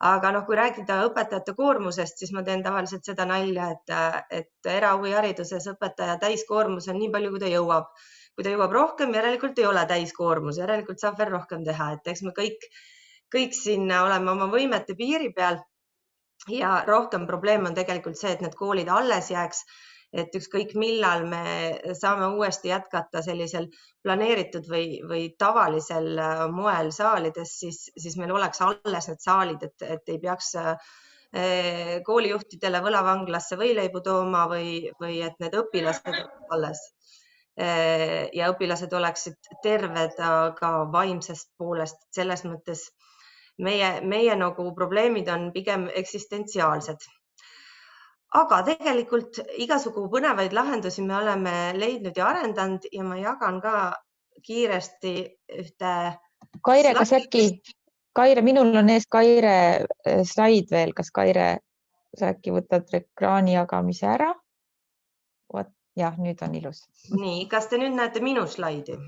aga kui rääkida õpetajate koormusest, siis ma teen tavaliselt seda nalja, et erahuvihariduses õpetaja täiskoormus on nii palju, kui ta jõuab. Kui ta jõuab rohkem, järelikult ei ole täiskoormus, järelikult saab veel rohkem teha. Et eks me kõik siin oleme oma võimete piiri peal ja rohkem probleem on tegelikult see, et need koolid alles jääks, et ükskõik millal me saame uuesti jätkata sellisel planeeritud või tavalisel moel saalides, siis meil oleks alles need saalid, et ei peaks koolijuhtidele võlavanglasse võileibu tooma või et need õpilased alles ja õpilased oleksid terved ka vaimsest poolest. Selles mõttes meie nagu probleemid on pigem eksistentsiaalsed. Aga tegelikult igasugu põnevaid lahendusi me oleme leidnud ja arendanud ja ma jagan ka kiiresti ühte. Kaire, kas äkki, minul on ees Kaire slaid veel, kas Kaire, sa äkki võtad ekraani jagamise ära? Jah, nüüd on ilus. Nii, kas te nüüd näete minu slaidi?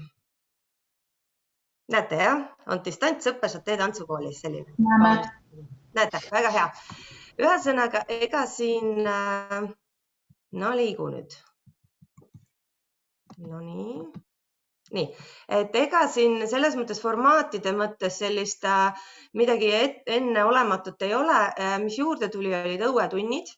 Näete, jah? On distantsõppe Chaté tantsukoolis selline. Näete, väga hea. Ühesõnaga, ega siin, liigu nüüd. No nii, et ega siin selles mõttes formaatide mõttes sellist midagi enne olematut ei ole. Mis juurde tuli, olid õuetunnid.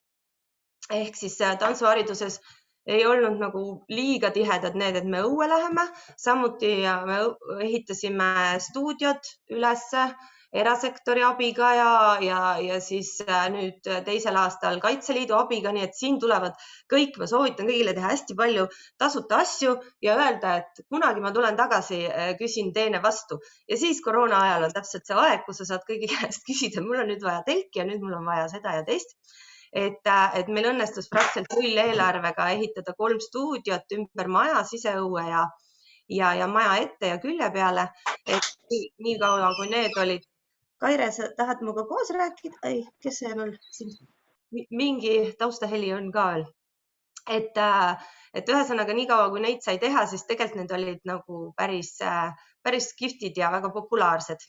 Ehk siis tantsuhariduses ei olnud nagu liiga tihedad need, et me õue läheme. Samuti me ehitasime stuudiod ülesse erasektori abiga ja siis nüüd teisel aastal Kaitseliidu abiga, nii et siin tulevad kõik, ma soovitan kõigile teha hästi palju tasuta asju ja öelda, et kunagi ma tulen tagasi, küsin teene vastu. Ja siis koroona ajal on täpselt see aeg, kus sa saad kõigi käest küsida, mul on nüüd vaja telki ja nüüd mul on vaja seda ja teist. Et meil õnnestus praktiliselt nulleelarvega ehitada 3 stuudiot ümber maja, siseõue ja maja ette ja külje peale. Et nii kaua, kui need olid. Kaire, sa tahad muga koos rääkida? Ei, kes see mul siin? Mingi taustaheli on ka veel. Et ühesõnaga nii kaua, kui neid sai teha, siis tegelikult need olid nagu päris kihvtid ja väga populaarsed.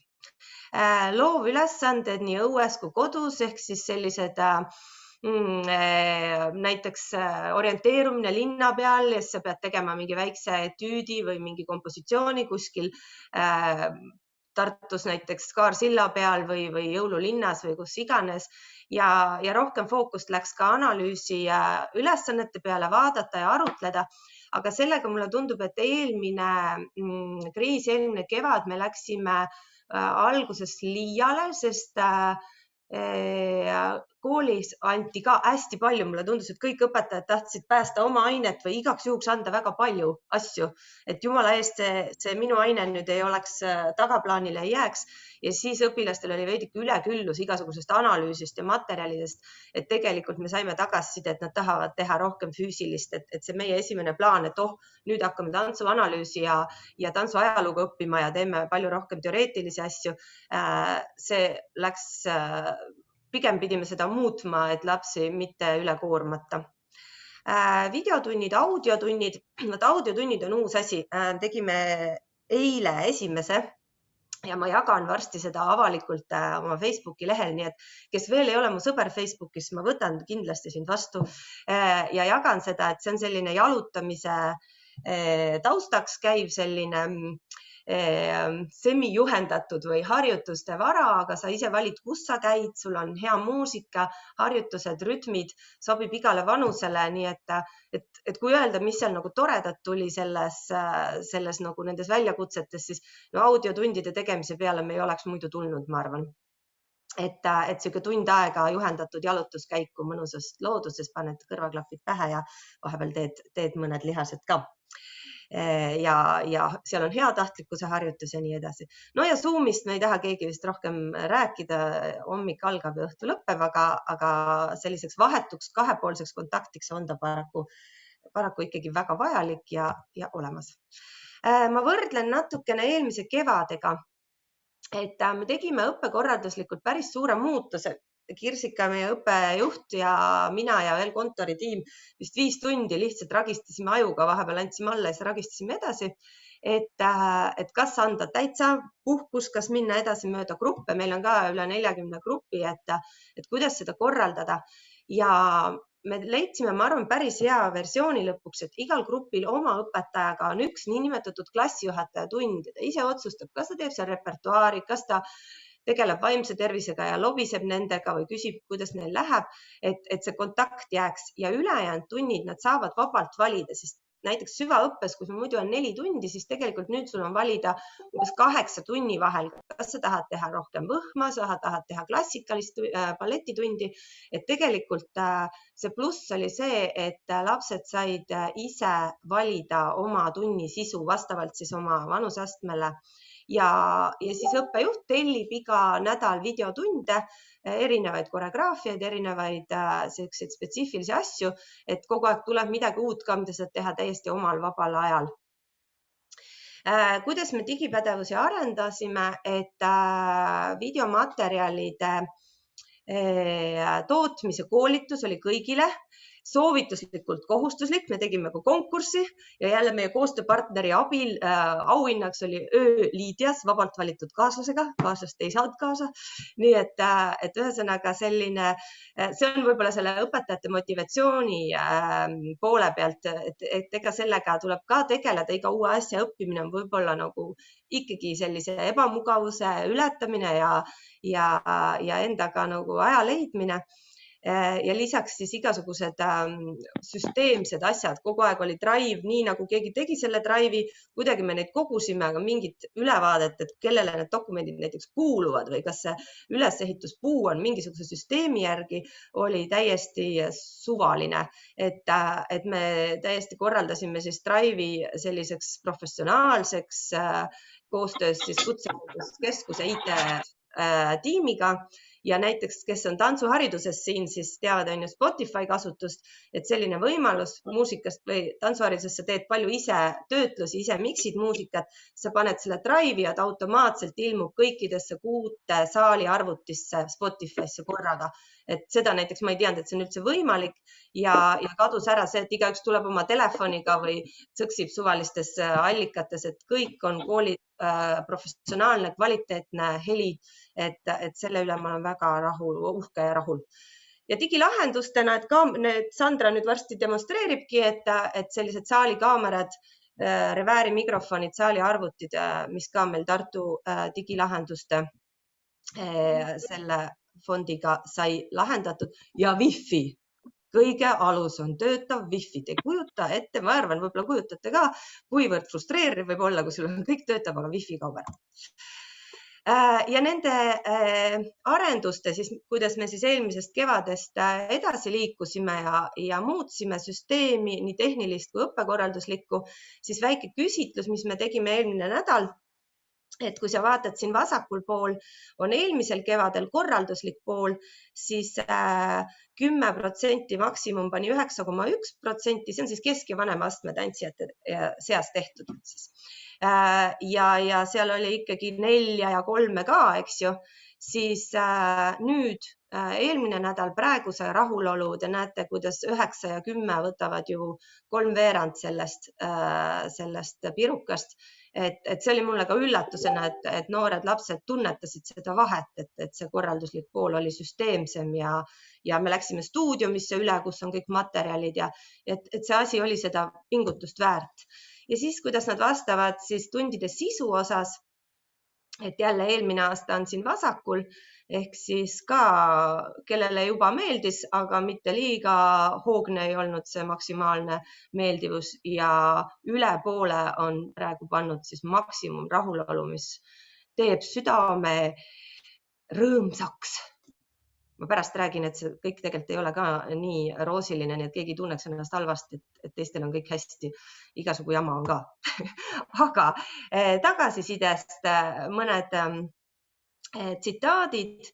Loovülesanded nii õues kui kodus, ehk siis sellised näiteks orienteerumine linna peal ja sa pead tegema mingi väikse etüüdi või mingi kompositsiooni kuskil Tartus näiteks Kaarsilla peal või Jõululinnas või kus iganes ja rohkem fookust läks ka analüüsi ja ülesannete peale vaadata ja arutleda. Aga sellega mulle tundub, et eelmine kriis, eelmine kevad me läksime alguses liiale, sest koolis anti ka hästi palju, mulle tundus, et kõik õpetajad tahtsid päästa oma ainet või igaks juhuks anda väga palju asju, et jumala eest see minu aine nüüd ei oleks tagaplaanile ei jääks ja siis õpilastel oli veidike üleküllus igasugusest analüüsist ja materjalidest, et tegelikult me saime tagasiside, et nad tahavad teha rohkem füüsilist, et see meie esimene plaan, et nüüd hakkame tantsuanalüüsi ja tantsuajalugu õppima ja teeme palju rohkem teoreetilisi asju. See läks pigem pidime seda muutma, et lapsi mitte üle koormata. Videotunnid, audiotunnid. Audiotunnid on uus asi. Tegime eile esimese ja ma jagan varsti seda avalikult oma Facebooki lehel, nii et kes veel ei ole mu sõber Facebookis, ma võtan kindlasti sind vastu ja jagan seda, et see on selline jalutamise taustaks käiv selline semijuhendatud või harjutuste vara, aga sa ise valid, kus sa käid, sul on hea muusika, harjutused, rütmid, sobib igale vanusele, nii et kui öelda, mis seal nagu toredat tuli selles nagu nendes väljakutsetes, siis no audiotundide tegemise peale me ei oleks muidu tulnud, ma arvan. et sihuke tund aega juhendatud jalutuskäiku mõnusas looduses, paned kõrvaklapid pähe ja vahepeal teed mõned lihased ka. Ja seal on heatahtlikkuse harjutus ja nii edasi. No ja Zoomist me ei taha keegi vist rohkem rääkida, hommik algab ja õhtu lõpeb, aga selliseks vahetuks kahepoolseks kontaktiks on ta paraku ikkagi väga vajalik ja olemas. Ma võrdlen natukene eelmise kevadega, et me tegime õppekorralduslikult päris suure muutuse. Kirsika, meie õppejuht ja mina ja veel kontoritiim vist 5 tundi lihtsalt ragistasime ajuga, vahepeal andsime alla ja siis ragistasime edasi, et kas anda täitsa puhkus, kas minna edasi mööda gruppe. Meil on ka üle 40 grupi, et kuidas seda korraldada. Ja me leidsime, ma arvan, päris hea versiooni lõpuks, et igal grupil oma õpetajaga on üks niinimetatud klassijuhataja tund. Ta ise otsustab, kas ta teeb seal repertuaari, kas ta tegeleb vaimse tervisega ja lobiseb nendega või küsib, kuidas neil läheb, et see kontakt jääks ja ülejäänud tunnid nad saavad vabalt valida, sest näiteks süvaõppes, kui muidu on 4 tundi, siis tegelikult nüüd sul on valida umbes 8 tunni vahel, kas sa tahad teha rohkem võhma, sa tahad teha klassikalist balletitundi, et tegelikult see pluss oli see, et lapsed said ise valida oma tunni sisu vastavalt siis oma vanuseastmele. Ja siis õppejuht tellib iga nädal videotunde, erinevaid koreograafiaid, erinevaid selliseid spetsiifilisi asju, et kogu aeg tuleb midagi uut ka, mida saad teha täiesti omal vabal ajal. Kuidas me digipädevusi arendasime, et videomaterjalide tootmise koolitus oli kõigile soovituslikult kohustuslik, me tegime ka konkurssi ja jälle meie koostööpartneri abil auhinnaks oli öö Liidias vabalt valitud kaaslasega, kaaslast ei saanud kaasa. Nii et ühesõnaga selline, see on võib-olla selle õpetajate motivatsiooni poole pealt, et ega sellega tuleb ka tegeleda, iga uue asja õppimine on võib-olla nagu ikkagi sellise ebamugavuse ületamine ja endaga nagu aja leidmine. Ja lisaks siis igasugused süsteemsed asjad, kogu aeg oli Drive, nii nagu keegi tegi selle Drive'i, kuidagi me neid kogusime, aga mingit ülevaadet, et kellele need dokumendid näiteks kuuluvad või kas see ülesehituspuu on mingisuguse süsteemi järgi, oli täiesti suvaline, et me täiesti korraldasime siis Drive'i selliseks professionaalseks koostöös siis Kutsekeskuse IT-tiimiga. Ja näiteks, kes on tantsuhariduses siin, siis teavad on ju Spotify kasutust, et selline võimalus muusikast või tantsuhariduses sa teed palju ise töötlusi, ise miksid muusikat, sa paned selle Drive'i ja ta automaatselt ilmub kõikidesse 6 saali arvutisse Spotify'sse korraga. Et seda näiteks ma ei teadnud, et see on üldse võimalik ja kadus ära see, et igaüks tuleb oma telefoniga või tsõksib suvalistes allikates, et kõik on kooli professionaalne, kvaliteetne heli, et selle üle ma olen väga uhke ja rahul. Ja digilahendustena, et ka Sandra nüüd varsti demonstreeribki, et sellised saalikaamerad, revääri mikrofonid, saali arvutid, mis ka meil Tartu digilahenduste selle fondiga sai lahendatud ja Wi-Fi. Kõige alus on töötav Wi-Fi. Te kujuta ette, ma arvan, võib-olla kujutate ka, kuivõrd frustreeriv võib olla, kui sul kõik töötab, aga Wi-Fi kaob ära. Ja nende arenduste, siis, kuidas me siis eelmisest kevadest edasi liikusime ja muutsime süsteemi nii tehnilist kui õppekorralduslikku, siis väike küsitlus, mis me tegime eelmine nädal, et kui sa vaatad siin vasakul pool, on eelmisel kevadel korralduslik pool, siis 10% maksimum pani 9,1%, see on siis kesk- ja vanemastme tantsijate seas tehtud. Ja seal oli ikkagi 4 ja 3 ka, eks ju, siis nüüd eelmine nädal praeguse rahulolu, te näete, kuidas 9 ja 10 võtavad ju 3/4 sellest pirukast. Et see oli mulle ka üllatusena, et noored lapsed tunnetasid seda vahet, et see korralduslik pool oli süsteemsem ja me läksime stuudiumisse üle, kus on kõik materjalid ja et see asi oli seda pingutust väärt. Ja siis, kuidas nad vastavad siis tundide sisu osas, et jälle eelmine aasta on siin vasakul, ehk siis ka kellele juba meeldis, aga mitte liiga hoogne ei olnud see maksimaalne meeldivus ja üle poole on praegu pannud siis maksimum rahulolu, mis teeb südame rõõmsaks. Ma pärast räägin, et see kõik tegelikult ei ole ka nii roosiline, nii et keegi tunneks ennast halvasti, et teistel on kõik hästi, igasugu jama on ka. Aga tagasisidest mõned tsitaadid,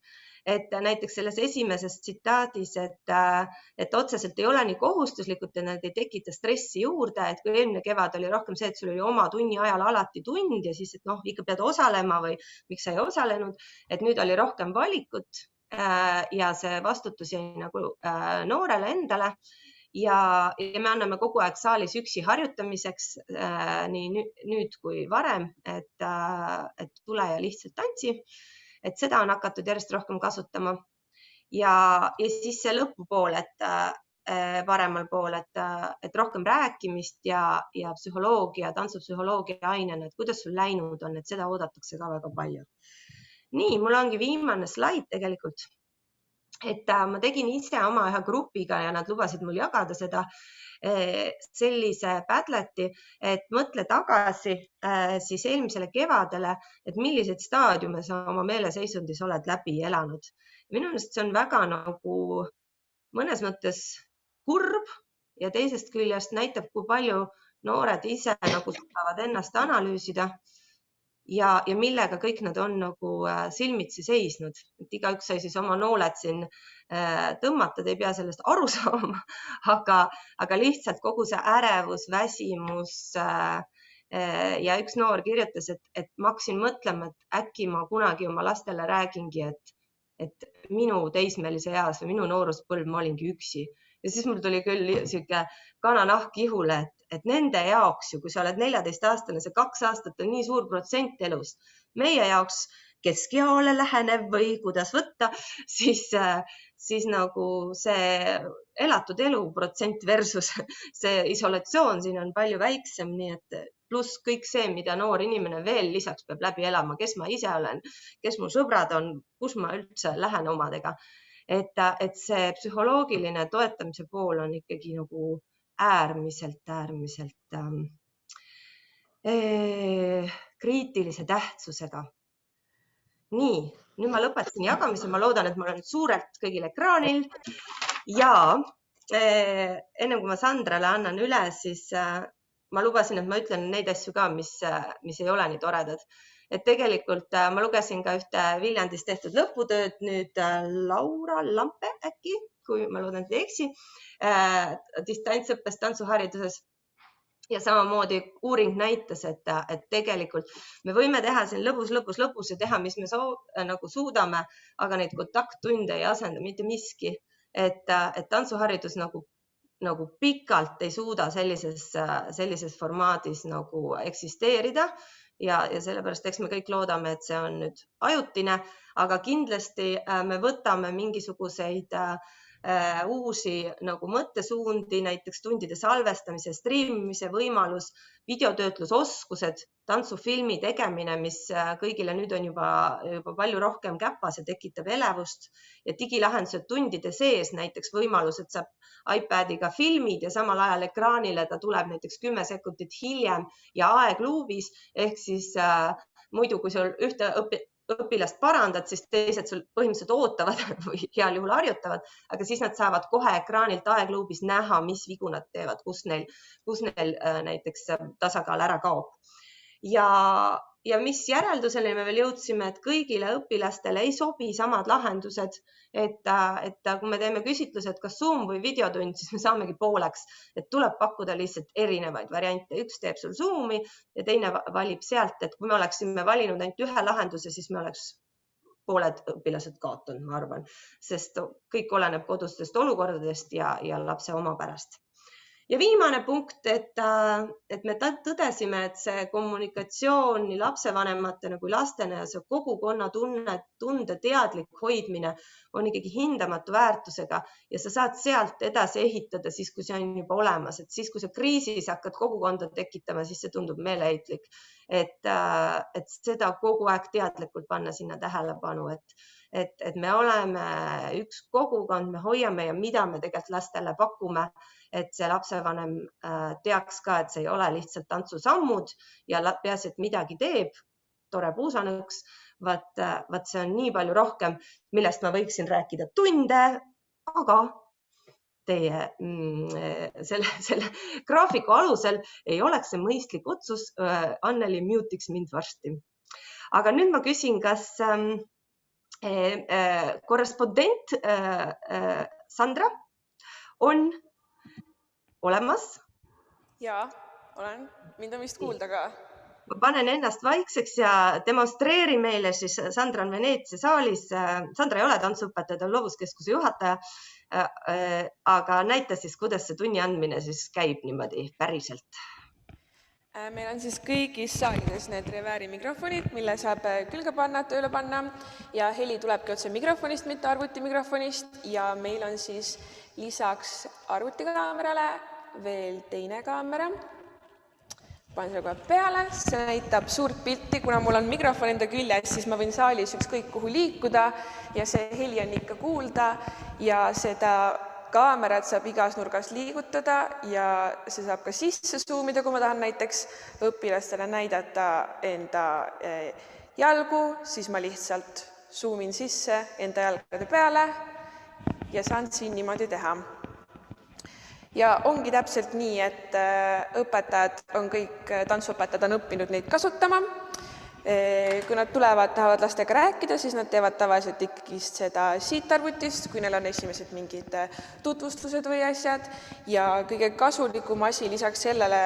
et näiteks selles esimeses tsitaadis, et otseselt ei ole nii kohustuslikud ja need ei tekita stressi juurde, et kui eelmine kevad oli rohkem see, et sul oli oma tunni ajal alati tund ja siis, et ikka pead osalema või miks sa ei osalenud, et nüüd oli rohkem valikut ja see vastutus jäi nagu noorele endale ja me anname kogu aeg saalis üksi harjutamiseks nii nüüd kui varem, et tule ja lihtsalt tantsi. Et seda on hakatud järjest rohkem kasutama ja siis see lõpupool, paremal pool, et rohkem rääkimist ja psühholoogia, tantsupsühholoogia ainena, et kuidas sul läinud on, et seda oodatakse ka väga palju. Nii, mul ongi viimane slaid tegelikult, et ma tegin ise oma ühe grupiga ja nad lubasid mul jagada seda sellise padleti, et mõtle tagasi siis eelmisele kevadele, et milliseid staadiume sa oma meeleseisundis oled läbi elanud. Minu meelest see on väga nagu mõnes mõttes kurb ja teisest küljest näitab, kui palju noored ise nagu suudavad ennast analüüsida ja millega kõik nad on nagu silmitsi seisnud. Et igaüks sai siis oma nooled siin tõmmata, te ei pea sellest aru saama, aga lihtsalt kogu see ärevus, väsimus ja üks noor kirjutas, et ma hakkasin mõtlema, et äkki ma kunagi oma lastele räägingi, et minu teismelise eas või minu nooruspõlv ma olingi üksi. Ja siis mul tuli küll siuke kananahk ihule, et nende jaoks ju, kui sa oled 14-aastane, see 2 aastat on nii suur protsent elus. Meie jaoks keskeale lähenev või kuidas võtta, siis nagu see elatud elu protsent versus see isolatsioon siin on palju väiksem, nii et pluss kõik see, mida noor inimene veel lisaks peab läbi elama, kes ma ise olen, kes mu sõbrad on, kus ma üldse lähen omadega. Et see psühholoogiline toetamise pool on ikkagi nagu äärmiselt kriitilise tähtsusega. Nii, nüüd ma lõpetasin jagamise, ma loodan, et ma olen suurelt kõigil ekraanil ja enne kui ma Sandrale annan üle, siis ma lubasin, et ma ütlen neid asju ka, mis ei ole nii toredad. Et tegelikult ma lugesin ka ühte Viljandis tehtud lõputööd nüüd Laura Lampe äkki, kui ma loodan, et ei eksi, distantsõppes tantsuhariduses. Ja samamoodi uuring näitas, et tegelikult me võime teha siin lõbus ja teha, mis me nagu suudame, aga neid kontakttunde ei asenda mitte miski. Et tantsuharidus nagu pikalt ei suuda sellises formaadis nagu eksisteerida ja sellepärast eks me kõik loodame, et see on nüüd ajutine, aga kindlasti me võtame mingisuguseid uusi nagu mõttesuundi, näiteks tundide salvestamise, striimimise võimalus, videotöötlusoskused, tantsufilmi tegemine, mis kõigile nüüd on juba palju rohkem käpas ja tekitab elevust ja digilahendused tundide sees, näiteks võimalus, et saab iPadiga filmid ja samal ajal ekraanile ta tuleb näiteks 10 sekundit hiljem ja aegluubis ehk siis muidu, kui sul ühte õpilast parandad, siis teised sul põhimõtteliselt ootavad või heal juhul harjutavad, aga siis nad saavad kohe ekraanilt aegluubis näha, mis vigu nad teevad, kus neil näiteks tasakaal ära kaob. Ja mis järeldusele me veel jõudsime, et kõigile õpilastele ei sobi samad lahendused, et kui me teeme küsitlused, kas Zoom või videotund, siis me saamegi pooleks, et tuleb pakkuda lihtsalt erinevaid variante. Üks teeb sul Zoomi ja teine valib sealt, et kui me oleksime valinud ainult ühe lahenduse, siis me oleks pooled õpilased kaotanud, ma arvan, sest kõik oleneb kodustest olukordadest ja lapse omapärast. Ja viimane punkt, et me tõdesime, et see kommunikatsioon nii lapsevanematena kui lastena ja see kogukonna tunde teadlik hoidmine on ikkagi hindamatu väärtusega ja sa saad sealt edasi ehitada siis, kui see on juba olemas. Et siis, kui sa kriisis hakkad kogukonda tekitama, siis see tundub meeleheitlik. Et seda kogu aeg teadlikult panna sinna tähelepanu, et me oleme üks kogukond, me hoiame ja mida me tegelikult lastele pakume, et see lapsevanem teaks ka, et see ei ole lihtsalt tantsusammud ja peaasi, et midagi teeb, tore puusanõks, vaat see on nii palju rohkem, millest ma võiksin rääkida tunde, aga teie selle graafiku alusel ei oleks see mõistlik otsus. Anneli mute'iks mind varsti. Aga nüüd ma küsin, kas korrespondent Sandra on olemas? Jaa, olen. Mind on vist kuulda ka. Ma panen ennast vaikseks ja demonstreeri meile siis. Sandra on Veneetsia saalis. Sandra ei ole tantsuõpetaja, ta on Loovuskeskuse juhataja. Aga näita siis, kuidas see tunni andmine siis käib niimoodi päriselt. Meil on siis kõigis saalides need Revääri mikrofonid, mille saab külge panna, tööle panna ja heli tulebki otse mikrofonist, mitte arvuti mikrofonist ja meil on siis lisaks arvutikaamerale veel teine kaamera. Panen selle kohe peale, see näitab suurt pilti, kuna mul on mikrofon enda küljes, siis ma võin saalis ükskõik kuhu liikuda ja see heli on ikka kuulda ja seda kaamerat saab igas nurgas liigutada ja see saab ka sisse zoomida, kui ma tahan näiteks õpilastele näidata enda jalgu, siis ma lihtsalt zoomin sisse enda jalgade peale ja saan siin niimoodi teha. Ja ongi täpselt nii, et õpetajad on kõik, tantsuõpetajad on õppinud neid kasutama. Kui nad tulevad, tahavad lastega rääkida, siis nad teevad tavaliselt ikkagi seda siit arvutist, kui neil on esimesed mingid tutvustused või asjad. Ja kõige kasulikum asi lisaks sellele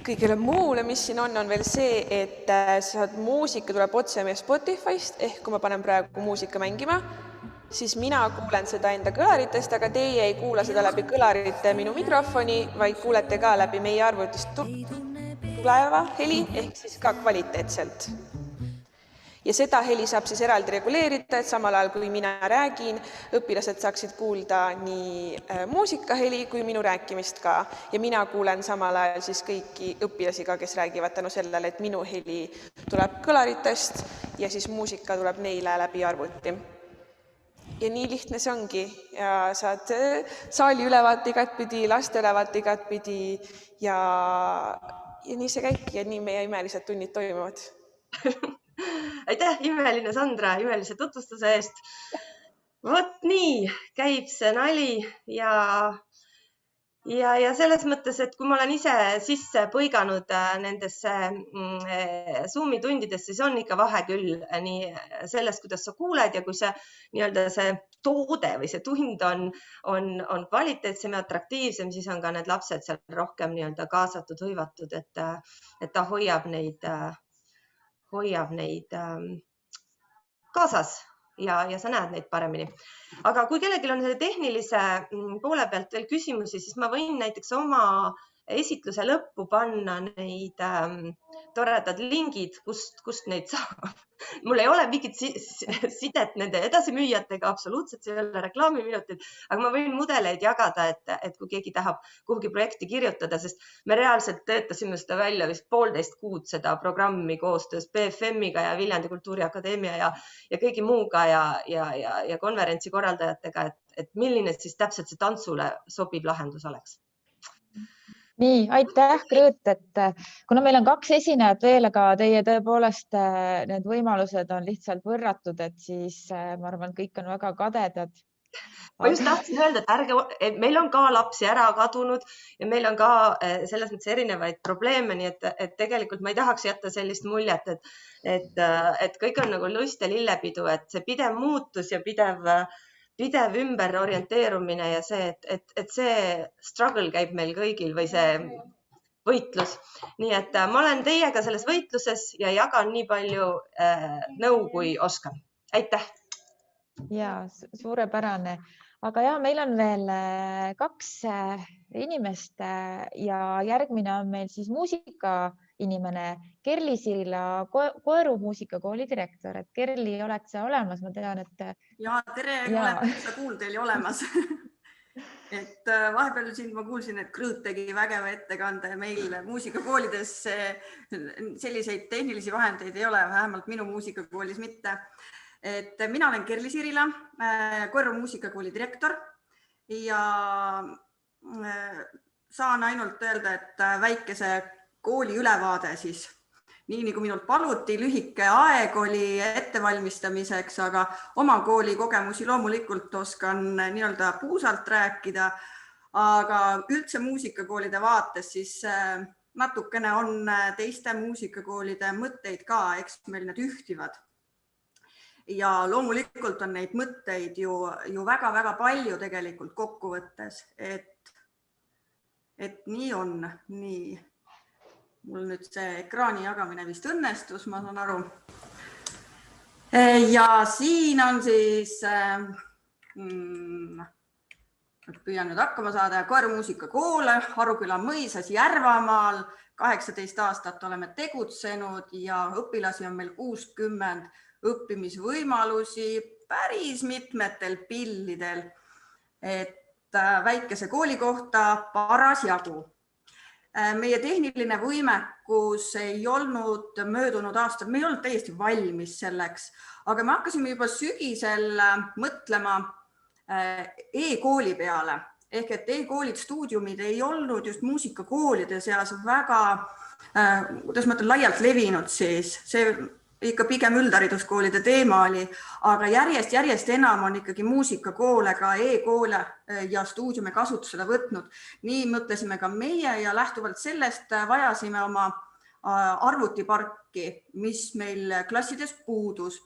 kõigele muule, mis siin on veel see, et muusika tuleb otse meie Spotify'st, ehk kui ma panen praegu muusika mängima, siis mina kuulen seda enda kõlaritest, aga teie ei kuula seda läbi kõlarite minu mikrofoni, vaid kuulete ka läbi meie arvutist tuleva heli, ehk siis ka kvaliteetselt. Ja seda heli saab siis eraldi reguleerida, et samal ajal kui mina räägin, õpilased saaksid kuulda nii muusikaheli kui minu rääkimist ka. Ja mina kuulen samal ajal siis kõiki õpilasi ka, kes räägivad tänu sellele, et minu heli tuleb kõlaritest ja siis muusika tuleb neile läbi arvuti. Ja nii lihtne see ongi ja saad saali ülevaate igatpidi, laste ülevaate igatpidi ja nii see käibki ja nii meie imelised tunnid toimuvad. Aitäh, imeline Sandra, imelise tutvustuse eest. Vot nii käib see nali ja selles mõttes, et kui ma olen ise sisse põiganud nendesse Zoomi tundidesse, siis on ikka vahe küll nii sellest, kuidas sa kuuled ja kui see nii-öelda see toode või see tund on kvaliteetsem ja atraktiivsem, siis on ka need lapsed seal rohkem nii-öelda kaasatud, hõivatud, et ta hoiab neid kaasas ja sa näed neid paremini. Aga kui kellelgi on selle tehnilise poole pealt veel küsimusi, siis ma võin näiteks oma esitluse lõppu panna neid toredad lingid, kust neid saab. Mul ei ole mingit sidet nende edasimüüjatega, absoluutselt, see ei ole reklaamiminutid, aga ma võin mudeleid jagada, et kui keegi tahab kuhugi projekti kirjutada, sest me reaalselt töötasime seda välja vist 1,5 kuud seda programmi koostöös BFM-iga ja Viljandi Kultuuriakadeemia ja kõigi muuga ja konverentsi korraldajatega, et milline siis täpselt see tantsule sobiv lahendus oleks. Nii, aitäh, Grõõt, et kuna meil on 2 esinejat veel, aga teie tõepoolest need võimalused on lihtsalt võrratud, et siis ma arvan, kõik on väga kadedad. Ma just tahtsin öelda, et meil on ka lapsi ära kadunud ja meil on ka selles mõttes erinevaid probleeme, nii et tegelikult ma ei tahaks jätta sellist muljet, et kõik on nagu lust ja lillepidu, et see pidev muutus ja pidev ümber orienteerumine ja see, et see struggle käib meil kõigil või see võitlus. Nii et ma olen teiega selles võitluses ja jagan nii palju nõu, kui oskan. Aitäh! Ja, suurepärane. Aga ja, meil on veel 2 inimest ja järgmine on meil siis muusikainimene Kerli Sirila, Koeru muusikakooli direktor. Et Kerli, oled sa olemas? Ma tean, et... Ja, tere, olen seda kuul teil olemas. Et vahepeal siin ma kuulsin, et Grõõt tegi vägeva ettekande meil muusikakoolides. Selliseid tehnilisi vahendeid ei ole, vähemalt minu muusikakoolis mitte. Et mina olen Kerli Sirila, Koeru muusikakooli direktor ja saan ainult öelda, et väikese kooli ülevaade siis nii nagu minult paluti, lühike aeg oli ettevalmistamiseks, aga oma kooli kogemusi loomulikult oskan nii-öelda puusalt rääkida, aga üldse muusikakoolide vaates siis natukene on teiste muusikakoolide mõtteid ka, eks meil need ühtivad. Ja loomulikult on neid mõtteid ju väga-väga palju tegelikult kokkuvõttes, et nii on, nii. Mul nüüd see ekraani jagamine vist õnnestus, ma saan aru. Ja siin on siis, püüan nüüd hakkama saada, koermuusikakool Haruküla mõisas Järvamaal. 18 aastat oleme tegutsenud ja õpilasi on meil 60, õppimisvõimalusi päris mitmetel pillidel, et väikese kooli kohta paras jagu. Meie tehniline võimekus ei olnud möödunud aastal, me ei olnud täiesti valmis selleks, aga me hakkasime juba sügisel mõtlema e-kooli peale. Ehk et e-koolid, stuudiumid ei olnud just muusikakoolide seas väga, kuidas ma ütlen, laialt levinud siis. See ikka pigem üldhariduskoolide teema oli, aga järjest enam on ikkagi muusikakoole, ka e-koole ja stuudiume kasutusele võtnud. Nii mõtlesime ka meie ja lähtuvalt sellest vajasime oma arvutiparki, mis meil klassides puudus.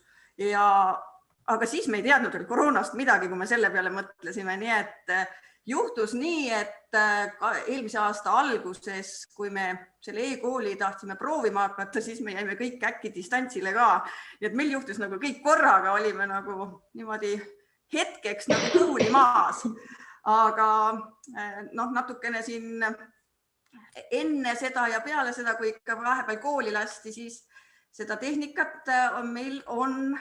Aga siis me ei teadnud veel koroonast midagi, kui me selle peale mõtlesime, nii et juhtus nii, et eelmise aasta alguses, kui me selle e-kooli tahtsime proovima hakata, siis me jäime kõik äkki distantsile ka. Nii et meil juhtus nagu kõik korraga, olime nagu niimoodi hetkeks nagu tuuli maas. Aga natukene siin enne seda ja peale seda, kui ikka vahepeal kooli lasti, siis seda tehnikat meil on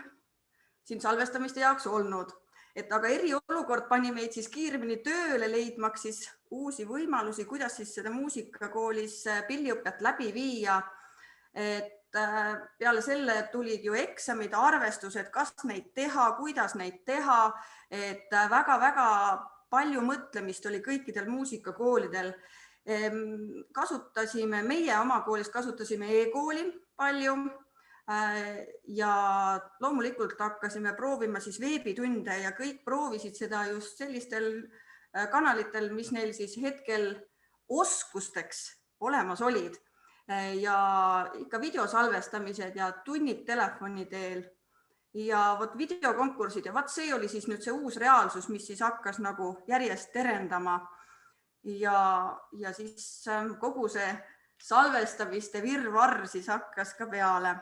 siin salvestamiste jaoks olnud. Aga eriolukord pani meid siis kiiremini tööle leidmaks siis uusi võimalusi, kuidas siis seda muusikakoolis pilliõpet läbi viia. Peale selle tulid ju eksamid, arvestused, kas neid teha, kuidas neid teha. Väga-väga palju mõtlemist oli kõikidel muusikakoolidel. Meie oma koolist kasutasime e-kooli palju. Ja loomulikult hakkasime proovima siis veebitunde ja kõik proovisid seda just sellistel kanalitel, mis neil siis hetkel oskusteks olemas olid. Ja ikka videosalvestamised ja tunnid telefoni teel ja videokonkursid ja see oli siis nüüd see uus reaalsus, mis siis hakkas nagu järjest terendama ja siis kogu see salvestamiste virvarr siis hakkas ka peale.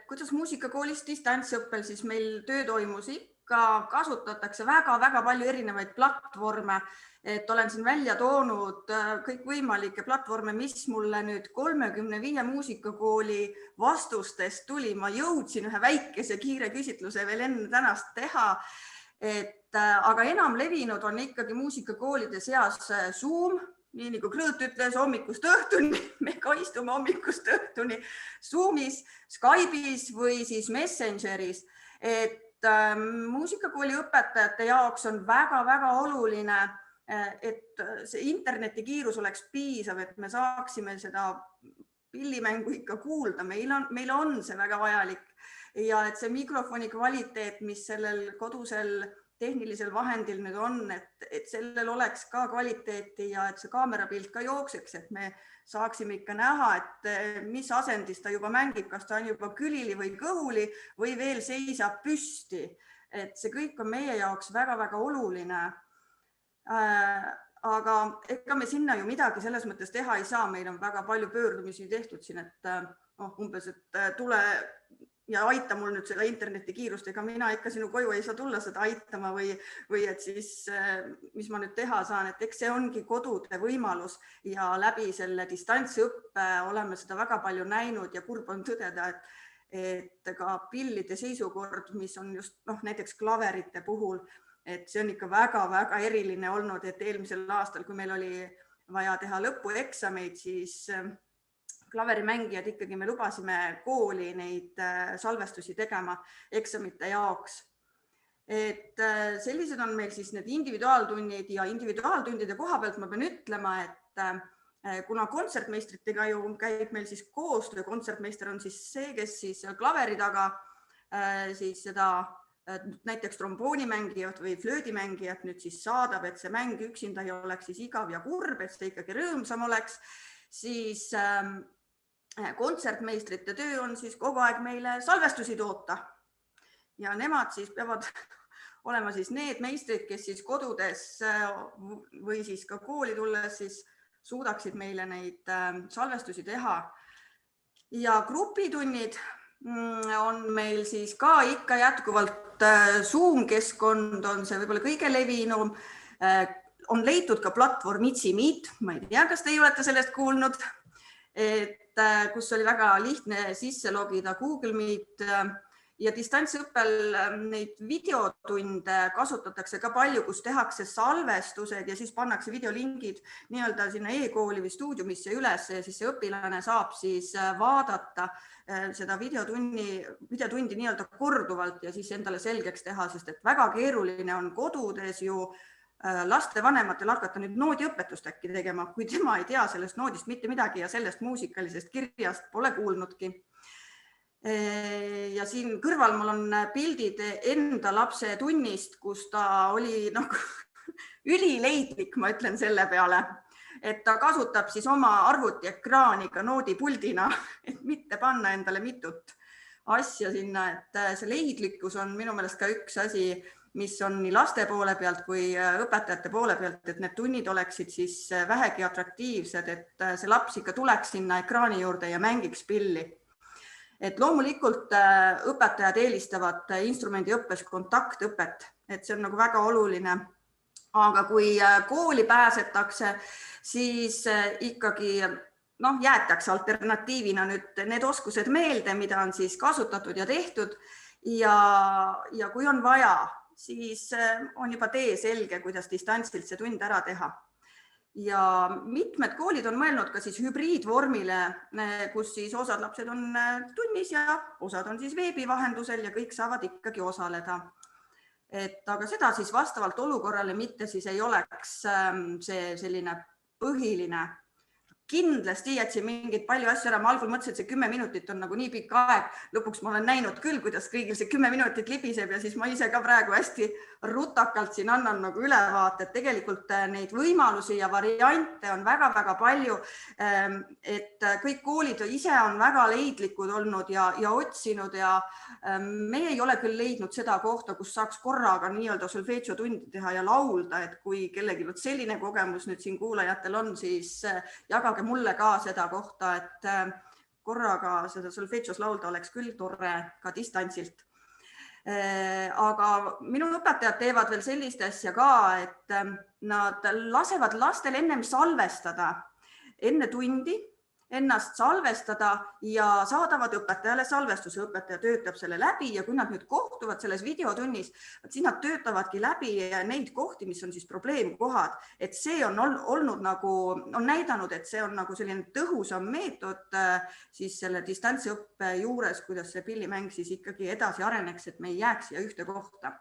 Kuidas muusikakoolis distantsõppel siis meil töö toimus, ikka kasutatakse väga-väga palju erinevaid platvorme. Olen siin välja toonud kõik võimalikke platvorme, mis mulle nüüd 35 muusikakooli vastustest tuli. Ma jõudsin ühe väikese kiire küsitluse veel enne tänast teha. Aga enam levinud on ikkagi muusikakoolide seas Zoom, nii nagu Krõõt ütles, hommikust õhtuni, me ka istume hommikust õhtuni Zoomis, Skype'is või siis Messengeris. Muusikakooli õpetajate jaoks on väga-väga oluline, et see internetikiirus oleks piisav, et me saaksime seda pillimängu ikka kuulda. Meil on see väga vajalik ja et see mikrofoni kvaliteet, mis sellel kodusel tehnilisel vahendil nüüd on, et sellel oleks ka kvaliteeti ja et see kaamerapilt ka jookseks, et me saaksime ikka näha, et mis asendis ta juba mängib, kas ta on juba külili või kõhuli või veel seisab püsti. Et see kõik on meie jaoks väga-väga oluline. Aga ega me sinna ju midagi selles mõttes teha ei saa. Meil on väga palju pöördumisi tehtud siin, et umbes, et tule ja aita mul nüüd seda internetikiirust, ega mina ikka sinu koju ei saa tulla seda aitama või et siis, mis ma nüüd teha saan, et eks see ongi kodude võimalus ja läbi selle distantsõppe oleme seda väga palju näinud ja kurb on tõdeda, et ka pillide seisukord, mis on just näiteks klaverite puhul, et see on ikka väga-väga eriline olnud, et eelmisel aastal, kui meil oli vaja teha lõpueksameid, siis klaverimängijad ikkagi me lubasime kooli neid salvestusi tegema eksamite jaoks. Sellised on meil siis need individuaaltunnid ja individuaaltundide koha pealt ma pean ütlema, kuna kontsertmeistritega ju käib meil siis koostöö, kontsertmeister on siis see, kes siis klaveri taga siis seda näiteks tromboonimängijat või flöödimängijat nüüd siis saadab, et see mäng üksinda ei oleks siis igav ja kurb, et see ikkagi rõõmsam oleks, siis kontsertmeistrite töö on siis kogu aeg meile salvestusi toota. Ja nemad siis peavad olema siis need meistrid, kes siis kodudes või siis ka kooli tulles siis suudaksid meile neid salvestusi teha. Ja grupitunnid on meil siis ka ikka jätkuvalt Zoom-keskkond on see võib-olla kõige levinum. On leitud ka platvorm Itzy Meet, ma ei tea, kas teie olete sellest kuulnud, et kus oli väga lihtne sisse logida Google Meet ja distantsõppel neid videotunde kasutatakse ka palju, kus tehakse salvestused ja siis pannakse videolingid nii-öelda sinna e-kooli või stuudiumisse üles ja siis see õpilane saab siis vaadata seda videotundi nii-öelda korduvalt ja siis endale selgeks teha, sest et väga keeruline on kodudes ju lastevanematel hakata nüüd noodiõpetust äkki tegema, kui tema ei tea sellest noodist mitte midagi ja sellest muusikalisest kirjast pole kuulnudki. Ja siin kõrval mul on pildid enda lapse tunnist, kus ta oli ülileidlik, ma ütlen selle peale, et ta kasutab siis oma arvutiekraani ka noodipuldina, et mitte panna endale mitut asja sinna, et see leidlikkus on minu meelest ka üks asi, mis on nii laste poole pealt kui õpetajate poole pealt, et need tunnid oleksid siis vähegi atraktiivsed, et see laps ikka tuleks sinna ekraani juurde ja mängiks pilli. Et loomulikult õpetajad eelistavad instrumendiõppes kontaktõpet, et see on nagu väga oluline. Aga kui kooli pääsetakse, siis ikkagi jäetakse alternatiivina nüüd need oskused meelde, mida on siis kasutatud ja tehtud ja kui on vaja, siis on juba tee selge, kuidas distantsilt see tund ära teha. Ja mitmed koolid on mõelnud ka siis hübriidvormile, kus siis osad lapsed on tunnis ja osad on siis veebi vahendusel ja kõik saavad ikkagi osaleda. Aga seda siis vastavalt olukorrale mitte siis ei oleks see selline põhiline. Kindlasti jätsin mingid palju asju ära. Ma algul mõtlesin, et see 10 minutit on nagu nii pikk aeg. Lõpuks ma olen näinud küll, kuidas kõigil see 10 minutit libiseb ja siis ma ise ka praegu hästi rutakalt siin annan nagu ülevaate, et tegelikult neid võimalusi ja variante on väga-väga palju, et kõik koolid ise on väga leidlikud olnud ja otsinud ja me ei ole küll leidnud seda kohta, kus saaks korraga nii-öelda solfeggio tundi teha ja laulda, et kui kellegi selline kogemus nüüd siin kuulajatel on, siis jagage mulle ka seda kohta, et korraga seda solfeggios laulda oleks küll tore ka distantsilt. Aga minu õpetajad teevad veel sellist asja ka, et nad lasevad lastel ennem salvestada, enne tundi ennast salvestada ja saadavad õpetajale salvestuse. Õpetaja töötab selle läbi ja kui nad nüüd kohtuvad selles videotunnis, siis nad töötavadki läbi neid kohti, mis on siis probleemkohad. Et see on olnud nagu, on näidanud, et see on nagu selline tõhusam meetod siis selle distantsõppe juures, kuidas see pillimäng siis ikkagi edasi areneks, et me ei jääks siia ühte kohta.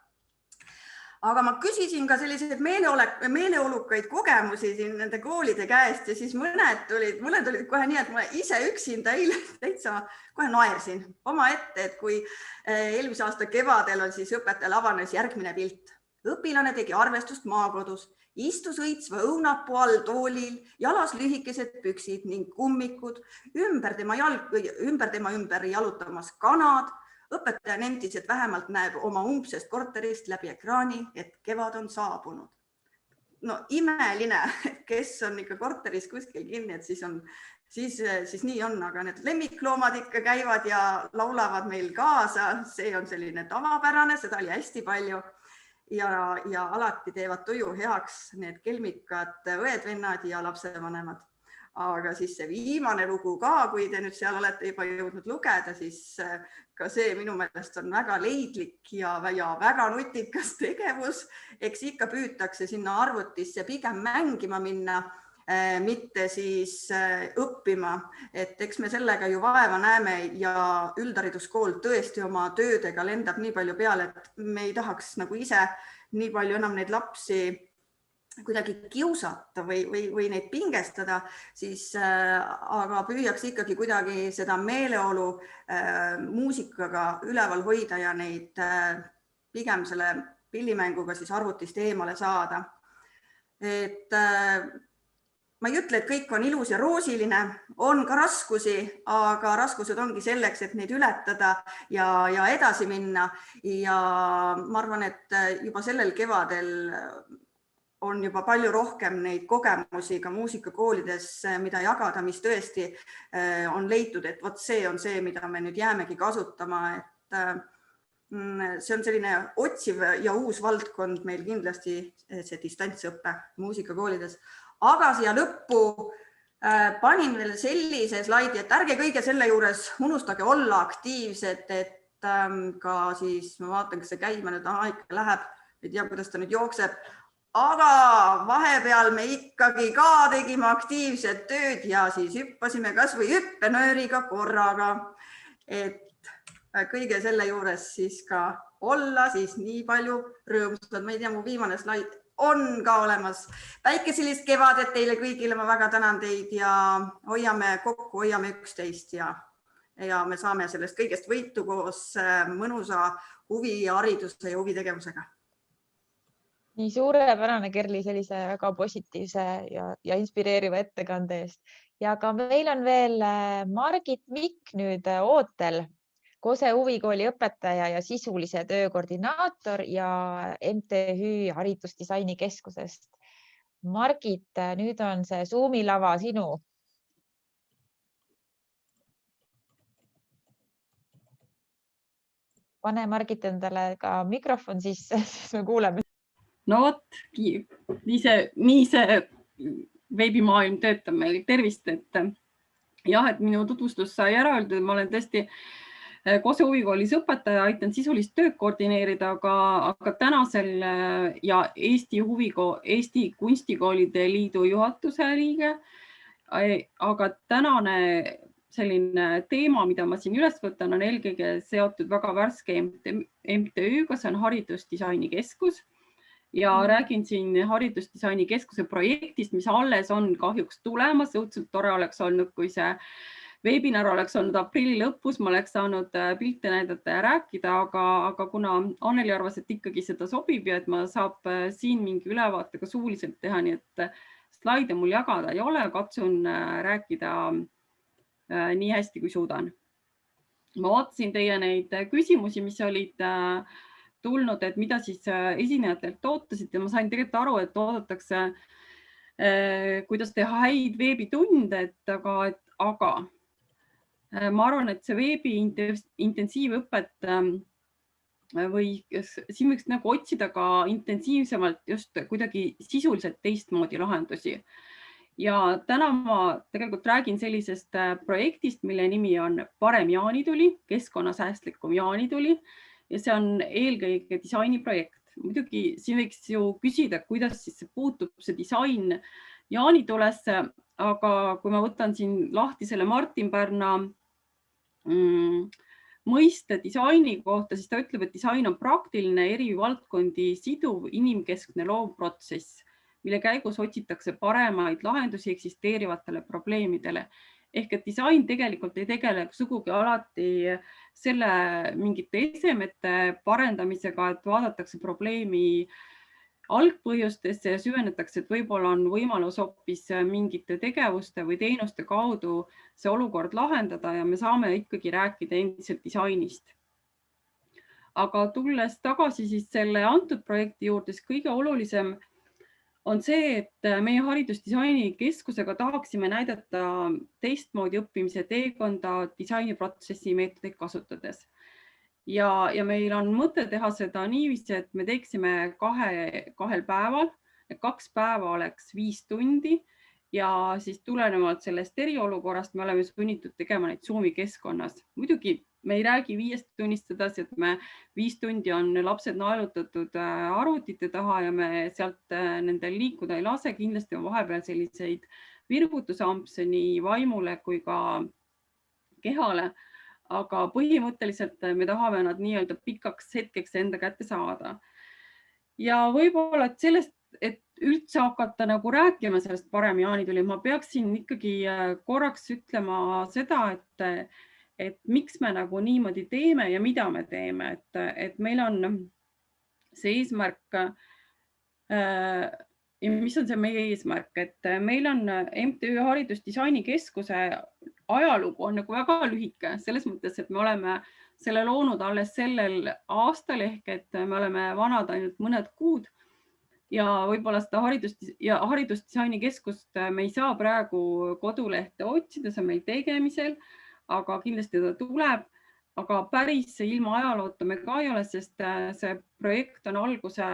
Aga ma küsisin ka selliseid meeleolukaid kogemusi siin nende koolide käest ja siis mulle tulid kohe nii, et ma ise üksinda eile täitsa kohe naersin oma ette, et kui eelmise aasta kevadel on siis õpetajal avanes järgmine pilt. Õpilane tegi arvestust maakodus, istus õitsva õunapuu all toolil, jalas lühikesed püksid ning kummikud, ümber tema jalutamas kanad. Õpetaja nentis, et vähemalt näeb oma umbsest korterist läbi ekraani, et kevad on saabunud. No imeline, kes on ikka korteris kuskil kinni, et siis nii on, aga need lemmikloomad ikka käivad ja laulavad meil kaasa. See on selline tavapärane, seda oli hästi palju ja alati teevad tuju heaks need kelmikad õed-vennad ja lapsevanemad. Aga siis see viimane lugu ka, kui te nüüd seal olete juba jõudnud lugeda, siis ka see minu meelest on väga leidlik ja väga nutikas tegevus. Eks ikka püütakse sinna arvutisse pigem mängima minna, mitte siis õppima. Et eks me sellega ju vaeva näeme ja üldhariduskool tõesti oma töödega lendab nii palju peale, et me ei tahaks nagu ise nii palju enam neid lapsi kuidagi kiusata või neid pingestada, siis aga püüaks ikkagi kuidagi seda meeleolu muusikaga üleval hoida ja neid pigem selle pillimänguga siis arvutist eemale saada. Et ma ei ütle, et kõik on ilus ja roosiline, on ka raskusi, aga raskused ongi selleks, et neid ületada ja edasi minna. Ja ma arvan, et juba sellel kevadel on juba palju rohkem neid kogemusi ka muusikakoolides, mida jagada, mis tõesti on leitud, et vot see on see, mida me nüüd jäämegi kasutama. Et see on selline otsiv ja uus valdkond meil kindlasti, see distantsõppe muusikakoolides. Aga siia lõppu panin veel sellise slaidi, et ärge kõige selle juures unustage olla aktiivsed, et ka siis ma vaatan, kas see käima nüüd ikka läheb, ei tea, kuidas ta nüüd jookseb, aga vahepeal me ikkagi ka tegime aktiivset tööd ja siis hüppasime kas või hüppenööriga korraga, et kõige selle juures siis ka olla siis nii palju rõõmsad. Ma ei tea, mu viimane slaid on ka olemas. Päikeselist kevadet teile kõigile, ma väga tänan teid ja hoiame kokku, hoiame üksteist ja me saame sellest kõigest võitu koos mõnusa huvihariduse ja huvitegevusega. Nii suurepärane, Kerli, sellise väga positiivse ja inspireeriva ettekande eest. Ja ka meil on veel Margit Mikk nüüd ootel. Kose huvikooli õpetaja ja sisulise töö koordinaator ja MTÜ Haridusdisaini Keskusest. Margit, nüüd on see Zoomi lava sinu. Pane Margit endale ka mikrofon sisse, siis me kuuleme. No vot, nii see veebimaailm töötab meil. Tervist, et jah, et minu tutvustus sai ära öeldud, ma olen tõesti Kose huvikoolis õpetaja, aitan sisulist tööd koordineerida, aga tänasel ja Eesti Kunstikoolide Liidu juhatuse liige. Aga tänane selline teema, mida ma siin üles võtan, on eelkõige seotud väga värske MTÜ-ga, see on Haridusdisaini Keskus. Ja räägin siin Haridusdisaini Keskuse projektist, mis alles on kahjuks tulemas. Õudselt tore oleks olnud, kui see veebinar oleks olnud aprilli lõpus, ma oleks saanud pilte näidata ja rääkida, aga kuna Anneli arvas, et ikkagi seda sobib ja et ma saab siin mingi ülevaatega suuliselt teha, nii et slaide mul jagada ei ole, katsun rääkida nii hästi, kui suudan. Ma vaatasin teie neid küsimusi, mis olid tulnud, et mida siis esinejatelt ootasid ja ma sain tegelikult aru, et oodatakse, kuidas teha häid veebitunde, aga ma arvan, et see veebi intensiivõpet või siin võiks nagu otsida ka intensiivsemalt just kuidagi sisuliselt teistmoodi lahendusi. Ja täna ma tegelikult räägin sellisest projektist, mille nimi on Parem jaanituli, keskkonnasäästlikum jaanituli ja see on eelkõige disainiprojekt. Muidugi siin võiks ju küsida, kuidas siis puutub see disain jaanitulesse, aga kui ma võtan siin lahti selle Martin Pärna mõiste disaini kohta, siis ta ütleb, et disain on praktiline eri valdkondi siduv inimkeskne loovprotsess, mille käigus otsitakse paremaid lahendusi eksisteerivatele probleemidele. Ehk et disain tegelikult ei tegele sugugi alati selle mingite esemete parendamisega, et vaadatakse probleemi algpõhjustesse ja süvenetakse, et võib-olla on võimalus hoopis mingite tegevuste või teenuste kaudu see olukord lahendada ja me saame ikkagi rääkida endiselt disainist. Aga tulles tagasi siis selle antud projekti juurde, siis kõige olulisem on see, et meie Haridusdisaini Keskusega tahaksime näidata teistmoodi õppimise teekonda disainiprotsessi meetodeid kasutades. Ja meil on mõte teha seda niiviisi, et me teeksime kahel päeval, 2 päeva oleks 5 tundi ja siis tulenevalt sellest eriolukorrast me oleme sunnitud tegema neid Zoomi keskkonnas. Muidugi me ei räägi 5 tunnist sedasi, et me 5 tundi on lapsed naelutatud arvutite taha ja me sealt nendel liikuda ei lase. Kindlasti on vahepeal selliseid virgutusampse nii vaimule kui ka kehale. Aga põhimõtteliselt me tahame nad nii-öelda pikaks hetkeks enda kätte saada. Ja võib-olla sellest, et üldse hakata nagu rääkima sellest parem jaanituli, ma peaksin ikkagi korraks ütlema seda, et miks me nagu niimoodi teeme ja mida me teeme, et meil on see eesmärk, mis on see meie eesmärk, et meil on MTÜ Haridusdisaini Keskuse ajalugu on nagu väga lühike selles mõttes, et me oleme selle loonud alles sellel aastal ehk et me oleme vanad ainult mõned kuud ja võib-olla seda Haridusdisaini Keskust me ei saa praegu kodulehte otsida, see on meil tegemisel, aga kindlasti ta tuleb. Aga päris ilma ajaloota me ka ei ole, sest see projekt on alguse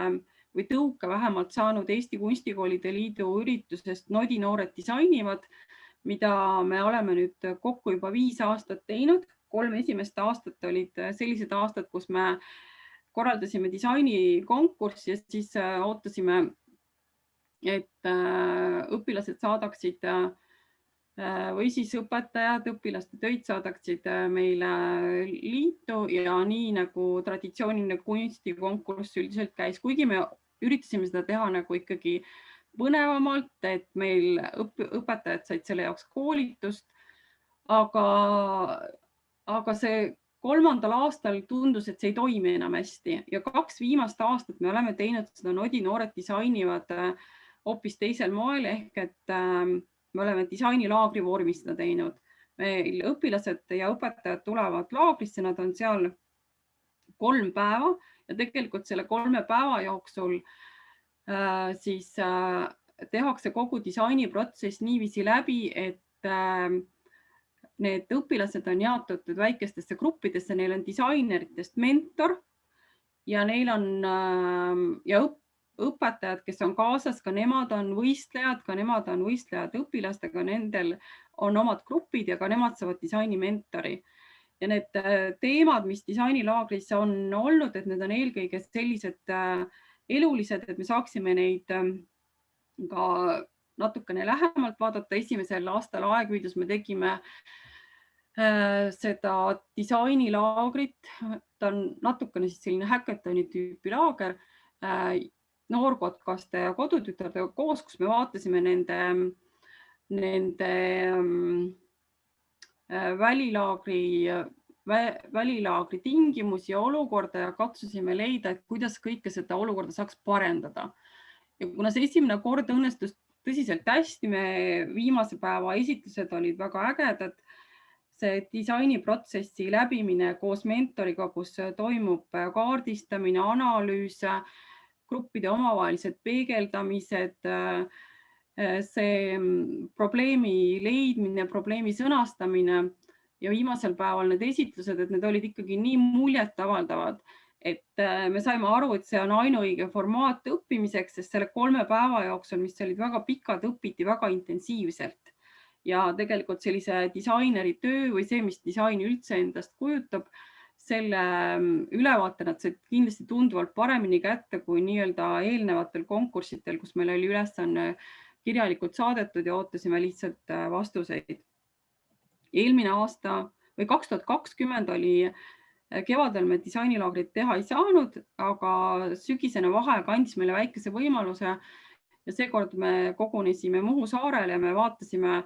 või tõuke vähemalt saanud Eesti Kunstikoolide Liidu üritusest Nodi noored disainivad, mida me oleme nüüd kokku juba 5 aastat teinud. 3 esimest aastat olid sellised aastad, kus me korraldasime disainikonkurssi ja siis ootasime, et õpilased saadaksid või siis õpetajad, õpilaste töid saadaksid meile liitu ja nii nagu traditsiooniline kunstikonkurss üldiselt käis, kuigi me üritasime seda teha nagu ikkagi põnevamalt, et meil õpetajad said selle jaoks koolitust, aga see 3. aastal tundus, et see ei toimi enam hästi ja 2 viimast aastat me oleme teinud seda Nodi noored disainivad hoopis teisel moel ehk et me oleme disainilaagri vormis seda teinud. Meil õpilased ja õpetajad tulevad laagrisse, nad on seal 3 päeva ja tegelikult selle 3 päeva jooksul siis tehakse kogu disainiprotsess niiviisi läbi, et need õpilased on jaotatud väikestesse gruppidesse, neil on disaineritest mentor ja neil on ja õpetajad, kes on kaasas, ka nemad on võistlejad õpilastega, nendel on omad grupid ja ka nemad saavad disaini mentori. Ja need teemad, mis disainilaagris on olnud, et need on eelkõige sellised elulised, et me saaksime neid ka natukene lähemalt vaadata. Esimesel aastal Aegviidus me tegime seda disainilaagrit, ta on natukene siis selline häkatoni tüüpi laager, noorkotkaste ja kodutütardega koos, kus me vaatasime nende välilaagri tingimusi ja olukorda ja katsusime leida, et kuidas kõike seda olukorda saaks parendada. Ja kuna see esimene kord õnnestus tõsiselt hästi, me viimase päeva esitlused olid väga ägedad, see disainiprotsessi läbimine koos mentoriga, kus toimub kaardistamine, analüüs, gruppide omavahelised peegeldamised, see probleemi leidmine, probleemi sõnastamine ja viimasel päeval need esitlused, et need olid ikkagi nii muljet avaldavad, et me saime aru, et see on ainuõige formaat õppimiseks, sest selle 3 päeva jooksul, mis olid väga pikad, õpiti väga intensiivselt ja tegelikult sellise disaineri töö või see, mis disaini üldse endast kujutab, selle ülevaate nad said kindlasti tunduvalt paremini kätte kui nii-öelda eelnevatel konkursitel, kus meil oli ülesanne kirjalikult saadetud ja ootasime lihtsalt vastuseid. Eelmine aasta või 2020 oli kevadel me disainilaagrit teha ei saanud, aga sügisene vaheaeg andis meile väikese võimaluse ja seekord me kogunesime Muhu saarel ja me vaatasime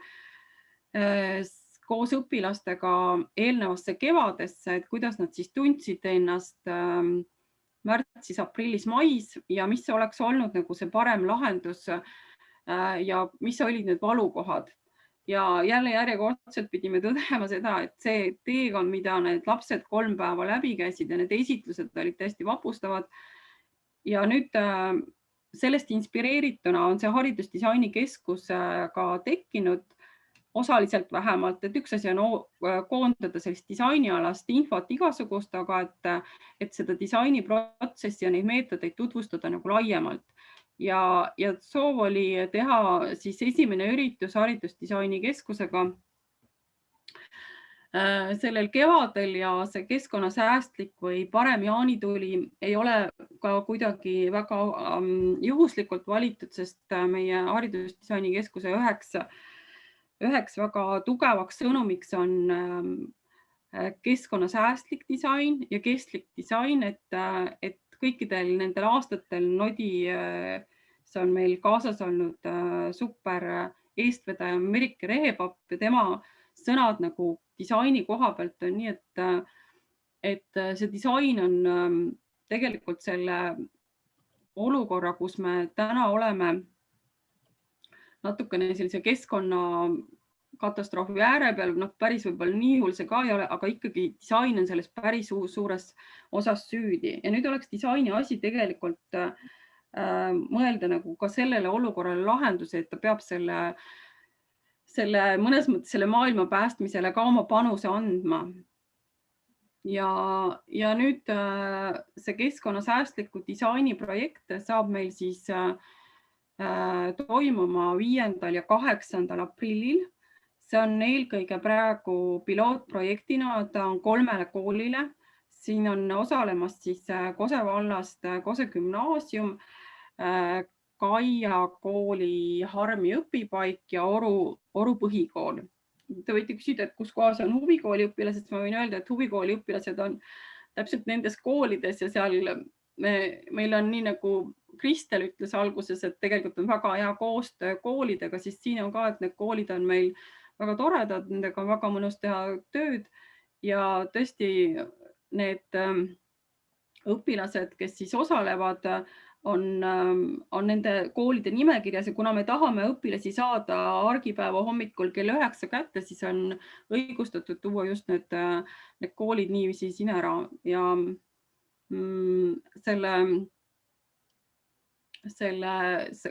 koos õpilastega eelnevasse kevadesse, et kuidas nad siis tundsid ennast märtsis, aprillis, mais ja mis oleks olnud nagu see parem lahendus ja mis olid need valukohad. Ja jälle järjekordselt pidime tõdema seda, et see teekond, mida need lapsed 3 päeva läbi käisid ja need esitlused olid täiesti vapustavad. Ja nüüd sellest inspireerituna on see Haridusdisaini Keskus ka tekkinud, osaliselt vähemalt, et üks asi on koondada sellist disainialast infot igasugust, aga et seda disainiprotsessi ja neid meetodeid tutvustada nagu laiemalt. Ja soov oli teha siis esimene üritus Haridusdisaini Keskusega sellel kevadel ja see keskkonnasäästlik või parem jaanituli ei ole ka kuidagi väga juhuslikult valitud, sest meie Haridusdisaini Keskuse üheks väga tugevaks sõnumiks on keskkonnasäästlik disain ja kestlik disain, et kõikidel nendel aastatel Nodi see on meil kaasas olnud super eestvedaja Merike Rehepapp ja tema sõnad nagu disaini koha pealt on nii, et see disain on tegelikult selle olukorra, kus me täna oleme natukene sellise keskkonnakatastroofi ääre peal, päris võib-olla nii hull see ka ei ole, aga ikkagi disain on selles päris suures osas süüdi. Ja nüüd oleks disaini asi tegelikult mõelda nagu ka sellele olukorrale lahenduse, et ta peab selle mõnes mõttes selle maailma päästmisele ka oma panuse andma. Ja nüüd see keskkonnasäästliku disaini projekt saab meil siis toimuma 5. ja 8. aprillil. See on eelkõige praegu pilootprojektina, ta on 3 koolile. Siin on osalemas siis Kose vallast Kose gümnaasium, Kaia kooli Harmi õpipaik ja Oru põhikool. Te võite küsida, et kus kohas on huvikooli õpilased, ma võin öelda, et huvikooli õpilased on täpselt nendes koolides ja seal meil on nii nagu Kristel ütles alguses, et tegelikult on väga hea koostöö koolidega, siis siin on ka, et need koolid on meil väga toredad, nendega on väga mõnus teha tööd ja tõesti need õpilased, kes siis osalevad, on nende koolide nimekirjas ja kuna me tahame õpilasi saada argipäeva hommikul kell 9 kätte, siis on õigustatud tuua just need koolid niiviisi siin ära ja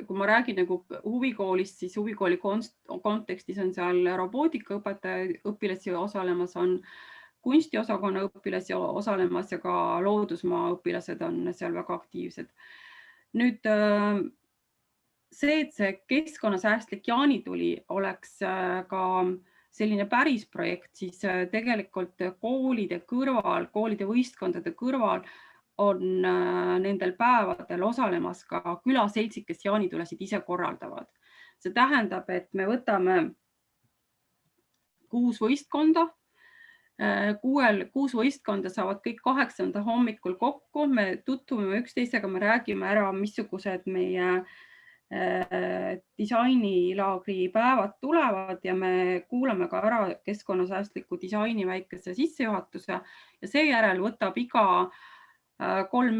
kui ma räägin nagu huvikoolist, siis huvikooli kontekstis on seal robootikaõpetaja õpilasi osalemas, on kunstiosakonna õpilasi osalemas ja ka loodusmaa õpilased on seal väga aktiivsed. Nüüd see, et see keskkonnasäästlik jaanituli oleks ka selline päris projekt, siis tegelikult koolide kõrval, koolide võistkondade kõrval on nendel päevadel osalemas ka külaseltsid, kes jaanitulesid ise korraldavad. See tähendab, et me võtame 6 võistkonda. 6 võistkonda saavad kõik 8. hommikul kokku. Me tutvume üksteisega, me räägime ära, missugused meie disainilaagri päevad tulevad ja me kuulame ka ära keskkonnasäästliku disaini väikese sissejuhatuse ja seejärel võtab iga 3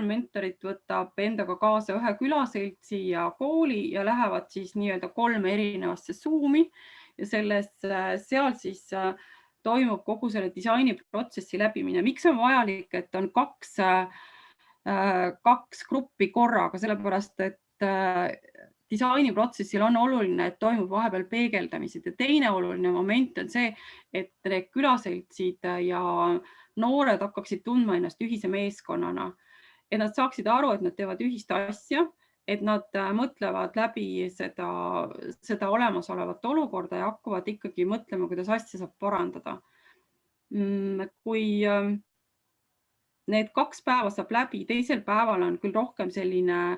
mentorit võtab endaga kaasa 1 külaseltsi ja kooli ja lähevad siis nii-öelda 3 erinevasse Zoomi ja seal siis toimub kogu selle disainiprotsessi läbimine. Miks on vajalik, et on 2 gruppi korraga, sellepärast et disainiprotsessil on oluline, et toimub vahepeal peegeldamised ja teine oluline moment on see, et need külaseltsid ja noored hakkaksid tundma ennast ühise meeskonnana, et nad saaksid aru, et nad teevad ühist asja, et nad mõtlevad läbi seda olemasolevat olukorda ja hakkavad ikkagi mõtlema, kuidas asja saab parandada. Kui need 2 päeva saab läbi, teisel päeval on küll rohkem selline,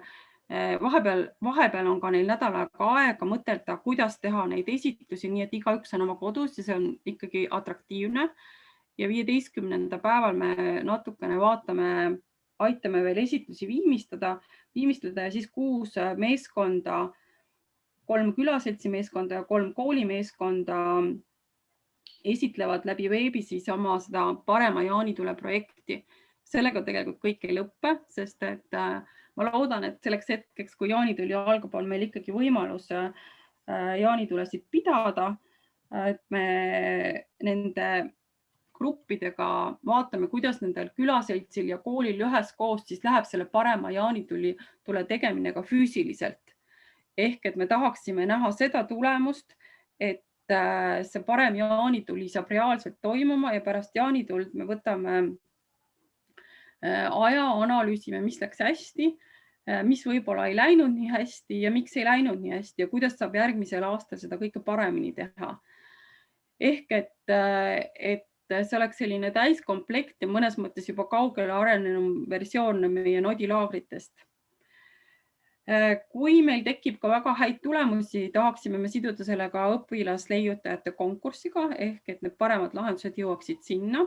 vahepeal on ka neil nädal aega mõtelda, kuidas teha neid esitusi, nii et igaüks on oma kodus ja see on ikkagi atraktiivne. Ja 15. päeval me natukene aitame veel esitusi viimistleda ja siis 6 meeskonda, 3 külaseltsi meeskonda ja 3 koolimeeskonda esitlevad läbi veebi siis oma seda parema jaanitule projekti. Sellega tegelikult kõik ei lõppe, sest et ma loodan, et selleks hetkeks, kui jaanituli algab, on meil ikkagi võimalus jaanitulesid pidada, et me nende gruppidega vaatame, kuidas nendel külaseltsil ja koolil üheskoos siis läheb selle parema jaanitule tegemine ka füüsiliselt. Ehk et me tahaksime näha seda tulemust, et see parem jaanituli saab reaalselt toimuma ja pärast jaanituld me võtame aja, analüüsime, mis läks hästi, mis võib-olla ei läinud nii hästi ja miks ei läinud nii hästi ja kuidas saab järgmisel aastal seda kõike paremini teha. Ehk et see oleks selline täiskomplekt ja mõnes mõttes juba kaugele arenenud versioon meie nodilaagritest. Kui meil tekib ka väga häid tulemusi, tahaksime me siduda sellega õpilasleiutajate konkursiga, ehk et need paremad lahendused jõuaksid sinna.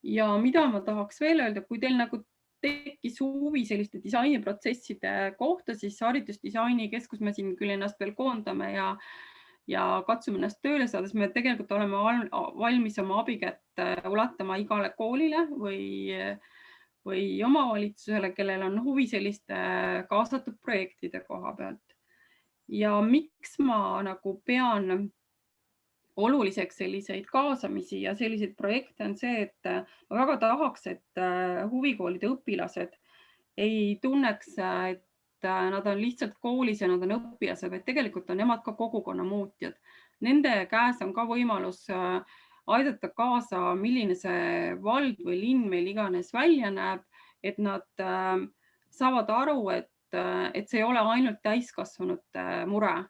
Ja mida ma tahaks veel öelda, kui teil nagu tekkis huvi selliste disainiprotsesside kohta, siis haridusdisaini keskus me siin küll ennast veel koondame ja katsume ennast tööle saada, siis me tegelikult oleme valmis oma abikätt ulatama igale koolile või omavalitsusele, kellel on huvi selliste kaasatud projektide koha pealt. Ja miks ma nagu pean oluliseks selliseid kaasamisi ja selliseid projekte on see, et ma väga tahaks, et huvikoolide õpilased ei tunneks, et nad on lihtsalt koolis ja nad on õpilased, vaid tegelikult on nemad ka kogukonna muutjad. Nende käes on ka võimalus aidata kaasa, milline see vald või linn meil iganes välja näeb, et nad saavad aru, et see ei ole ainult täiskasvanute mure.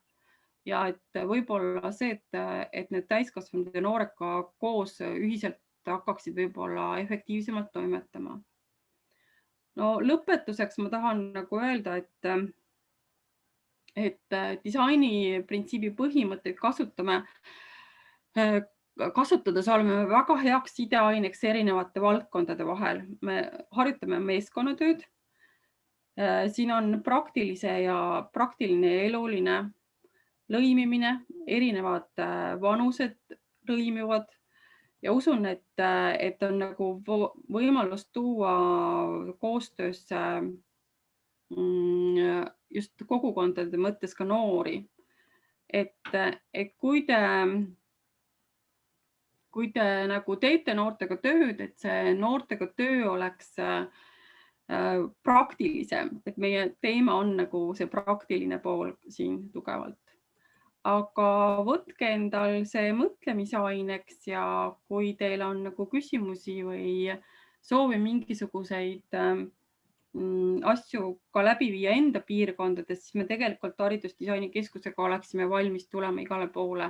Ja et võib-olla see, et need täiskasvanud ja noored ka koos ühiselt hakkaksid võib-olla efektiivsemalt toimetama. No lõpetuseks ma tahan nagu öelda, et disaini printsiibi põhimõtteid kasutades oleme väga heaks sideaineks erinevate valdkondade vahel. Me harjutame meeskonnatööd. Siin on praktiline ja eluline lõimimine, erinevad vanused lõimivad ja usun, et on nagu võimalus tuua koostöösse just kogukondade mõttes ka noori. Et kui te nagu teete noortega tööd, et see noortega töö oleks praktilisem, et meie teema on nagu see praktiline pool siin tugevalt. Aga võtke endal see mõtlemisaineks ja kui teil on nagu küsimusi või soovi mingisuguseid asju ka läbi viia enda piirkondades, siis me tegelikult haridusdisaini keskusega oleksime valmis tulema igale poole,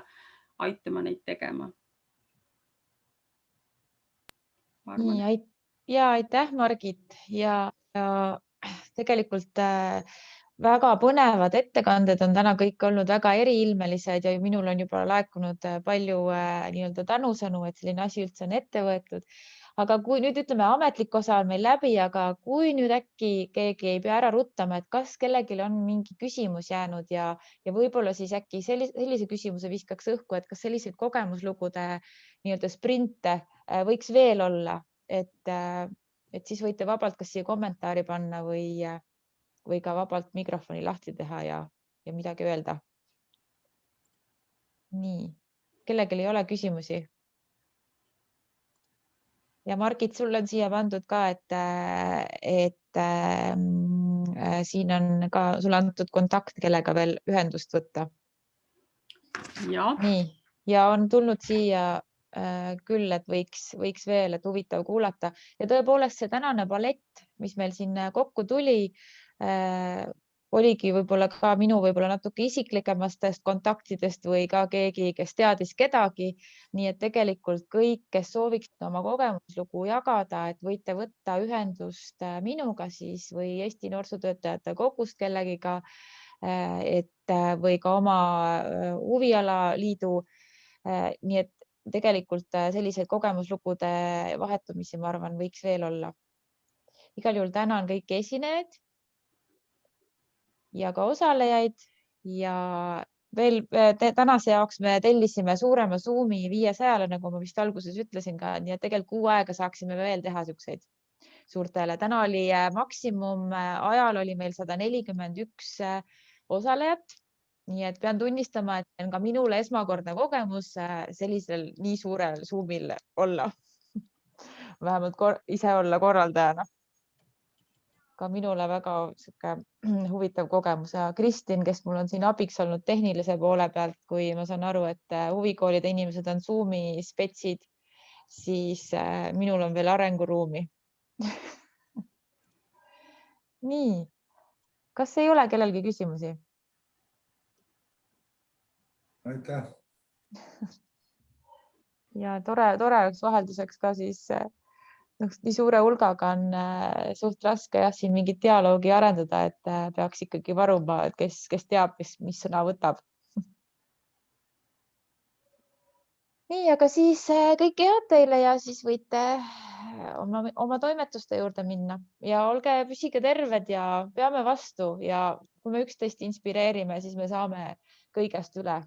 aitama neid tegema. Ja aitäh, Margit. Ja tegelikult väga põnevad ettekanded on täna kõik olnud väga eriilmelised ja minul on juba laekunud palju nii-öelda tänusõnu, et selline asi üldse on ette võetud. Aga kui nüüd ütleme, ametlik osa on meil läbi, aga kui nüüd äkki keegi ei pea ära ruttama, et kas kellelgi on mingi küsimus jäänud ja võib-olla siis äkki sellise küsimuse viskaks õhku, et kas selliseid kogemuslugude nii-öelda sprinte võiks veel olla, et siis võite vabalt kas siia kommentaari panna või ka vabalt mikrofoni lahti teha ja midagi öelda. Nii, kellelgi ei ole küsimusi? Ja Margit, sul on siia pandud ka, et siin on ka sulle antud kontakt, kellega veel ühendust võtta. Nii, ja on tulnud siia küll, et võiks veel, et huvitav kuulata. Ja tõepoolest see tänane ballett, mis meil siin kokku tuli, oligi võib-olla ka minu natuke isiklikemastest kontaktidest või ka keegi, kes teadis kedagi. Nii et tegelikult kõik, kes sooviksid oma kogemuslugu jagada, et võite võtta ühendust minuga siis või Eesti Noorsootöötajate Kogust kellegiga, või ka oma huvialaliidu. Nii et tegelikult selliseid kogemuslugude vahetumisi, ma arvan, võiks veel olla. Igal juhul tänan kõiki esinejaid ja ka osalejaid ja veel tänase jaoks me tellisime suurema Zoomi 500-le, nagu ma vist alguses ütlesin ka, nii et tegelikult kuu aega saaksime veel teha siukseid suurtele. Täna oli maksimum ajal oli meil 141 osalejat, nii et pean tunnistama, et on ka minule esmakordne kogemus sellisel nii suurel Zoomil olla. Vähemalt ise olla korraldajana. Ka minule väga huvitav kogemus ja Kristin, kes mul on siin abiks olnud tehnilise poole pealt, kui ma saan aru, et huvikoolide inimesed on Zoomi spetsid, siis minul on veel arenguruumi. Nii, kas ei ole kellelgi küsimusi? Aitäh. Ja tore oleks vahelduseks ka siis nii suure hulgaga on suht raske siin mingit dialoogi arendada, et peaks ikkagi varuma, et kes teab, mis sõna võtab. Nii, aga siis kõike head teile ja siis võite oma toimetuste juurde minna ja püsige terved ja peame vastu ja kui me üksteist inspireerime, siis me saame kõigest üle.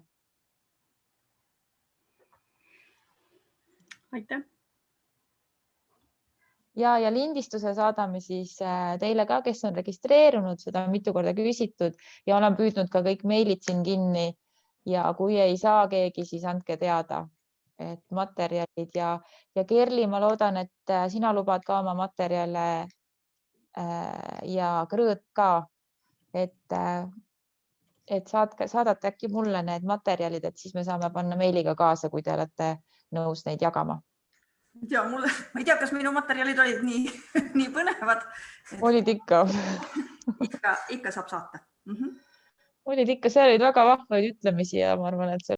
Aitäh. Ja lindistuse saadame siis teile ka, kes on registreerunud, seda on mitu korda küsitud ja olen püüdnud ka kõik meilid siin kinni ja kui ei saa keegi, siis andke teada, et materjalid ja Kerli, ma loodan, et sina lubad ka oma materjale ja Krõõt ka, et saadate äkki mulle need materjalid, et siis me saame panna meiliga kaasa, kui te olete nõus neid jagama. Ja ma ei tea, kas minu materjalid olid nii põnevad. Olid ikka. Ikka saab saata. Olid ikka, seal olid väga vahvaid ütlemisi ja ma arvan, et see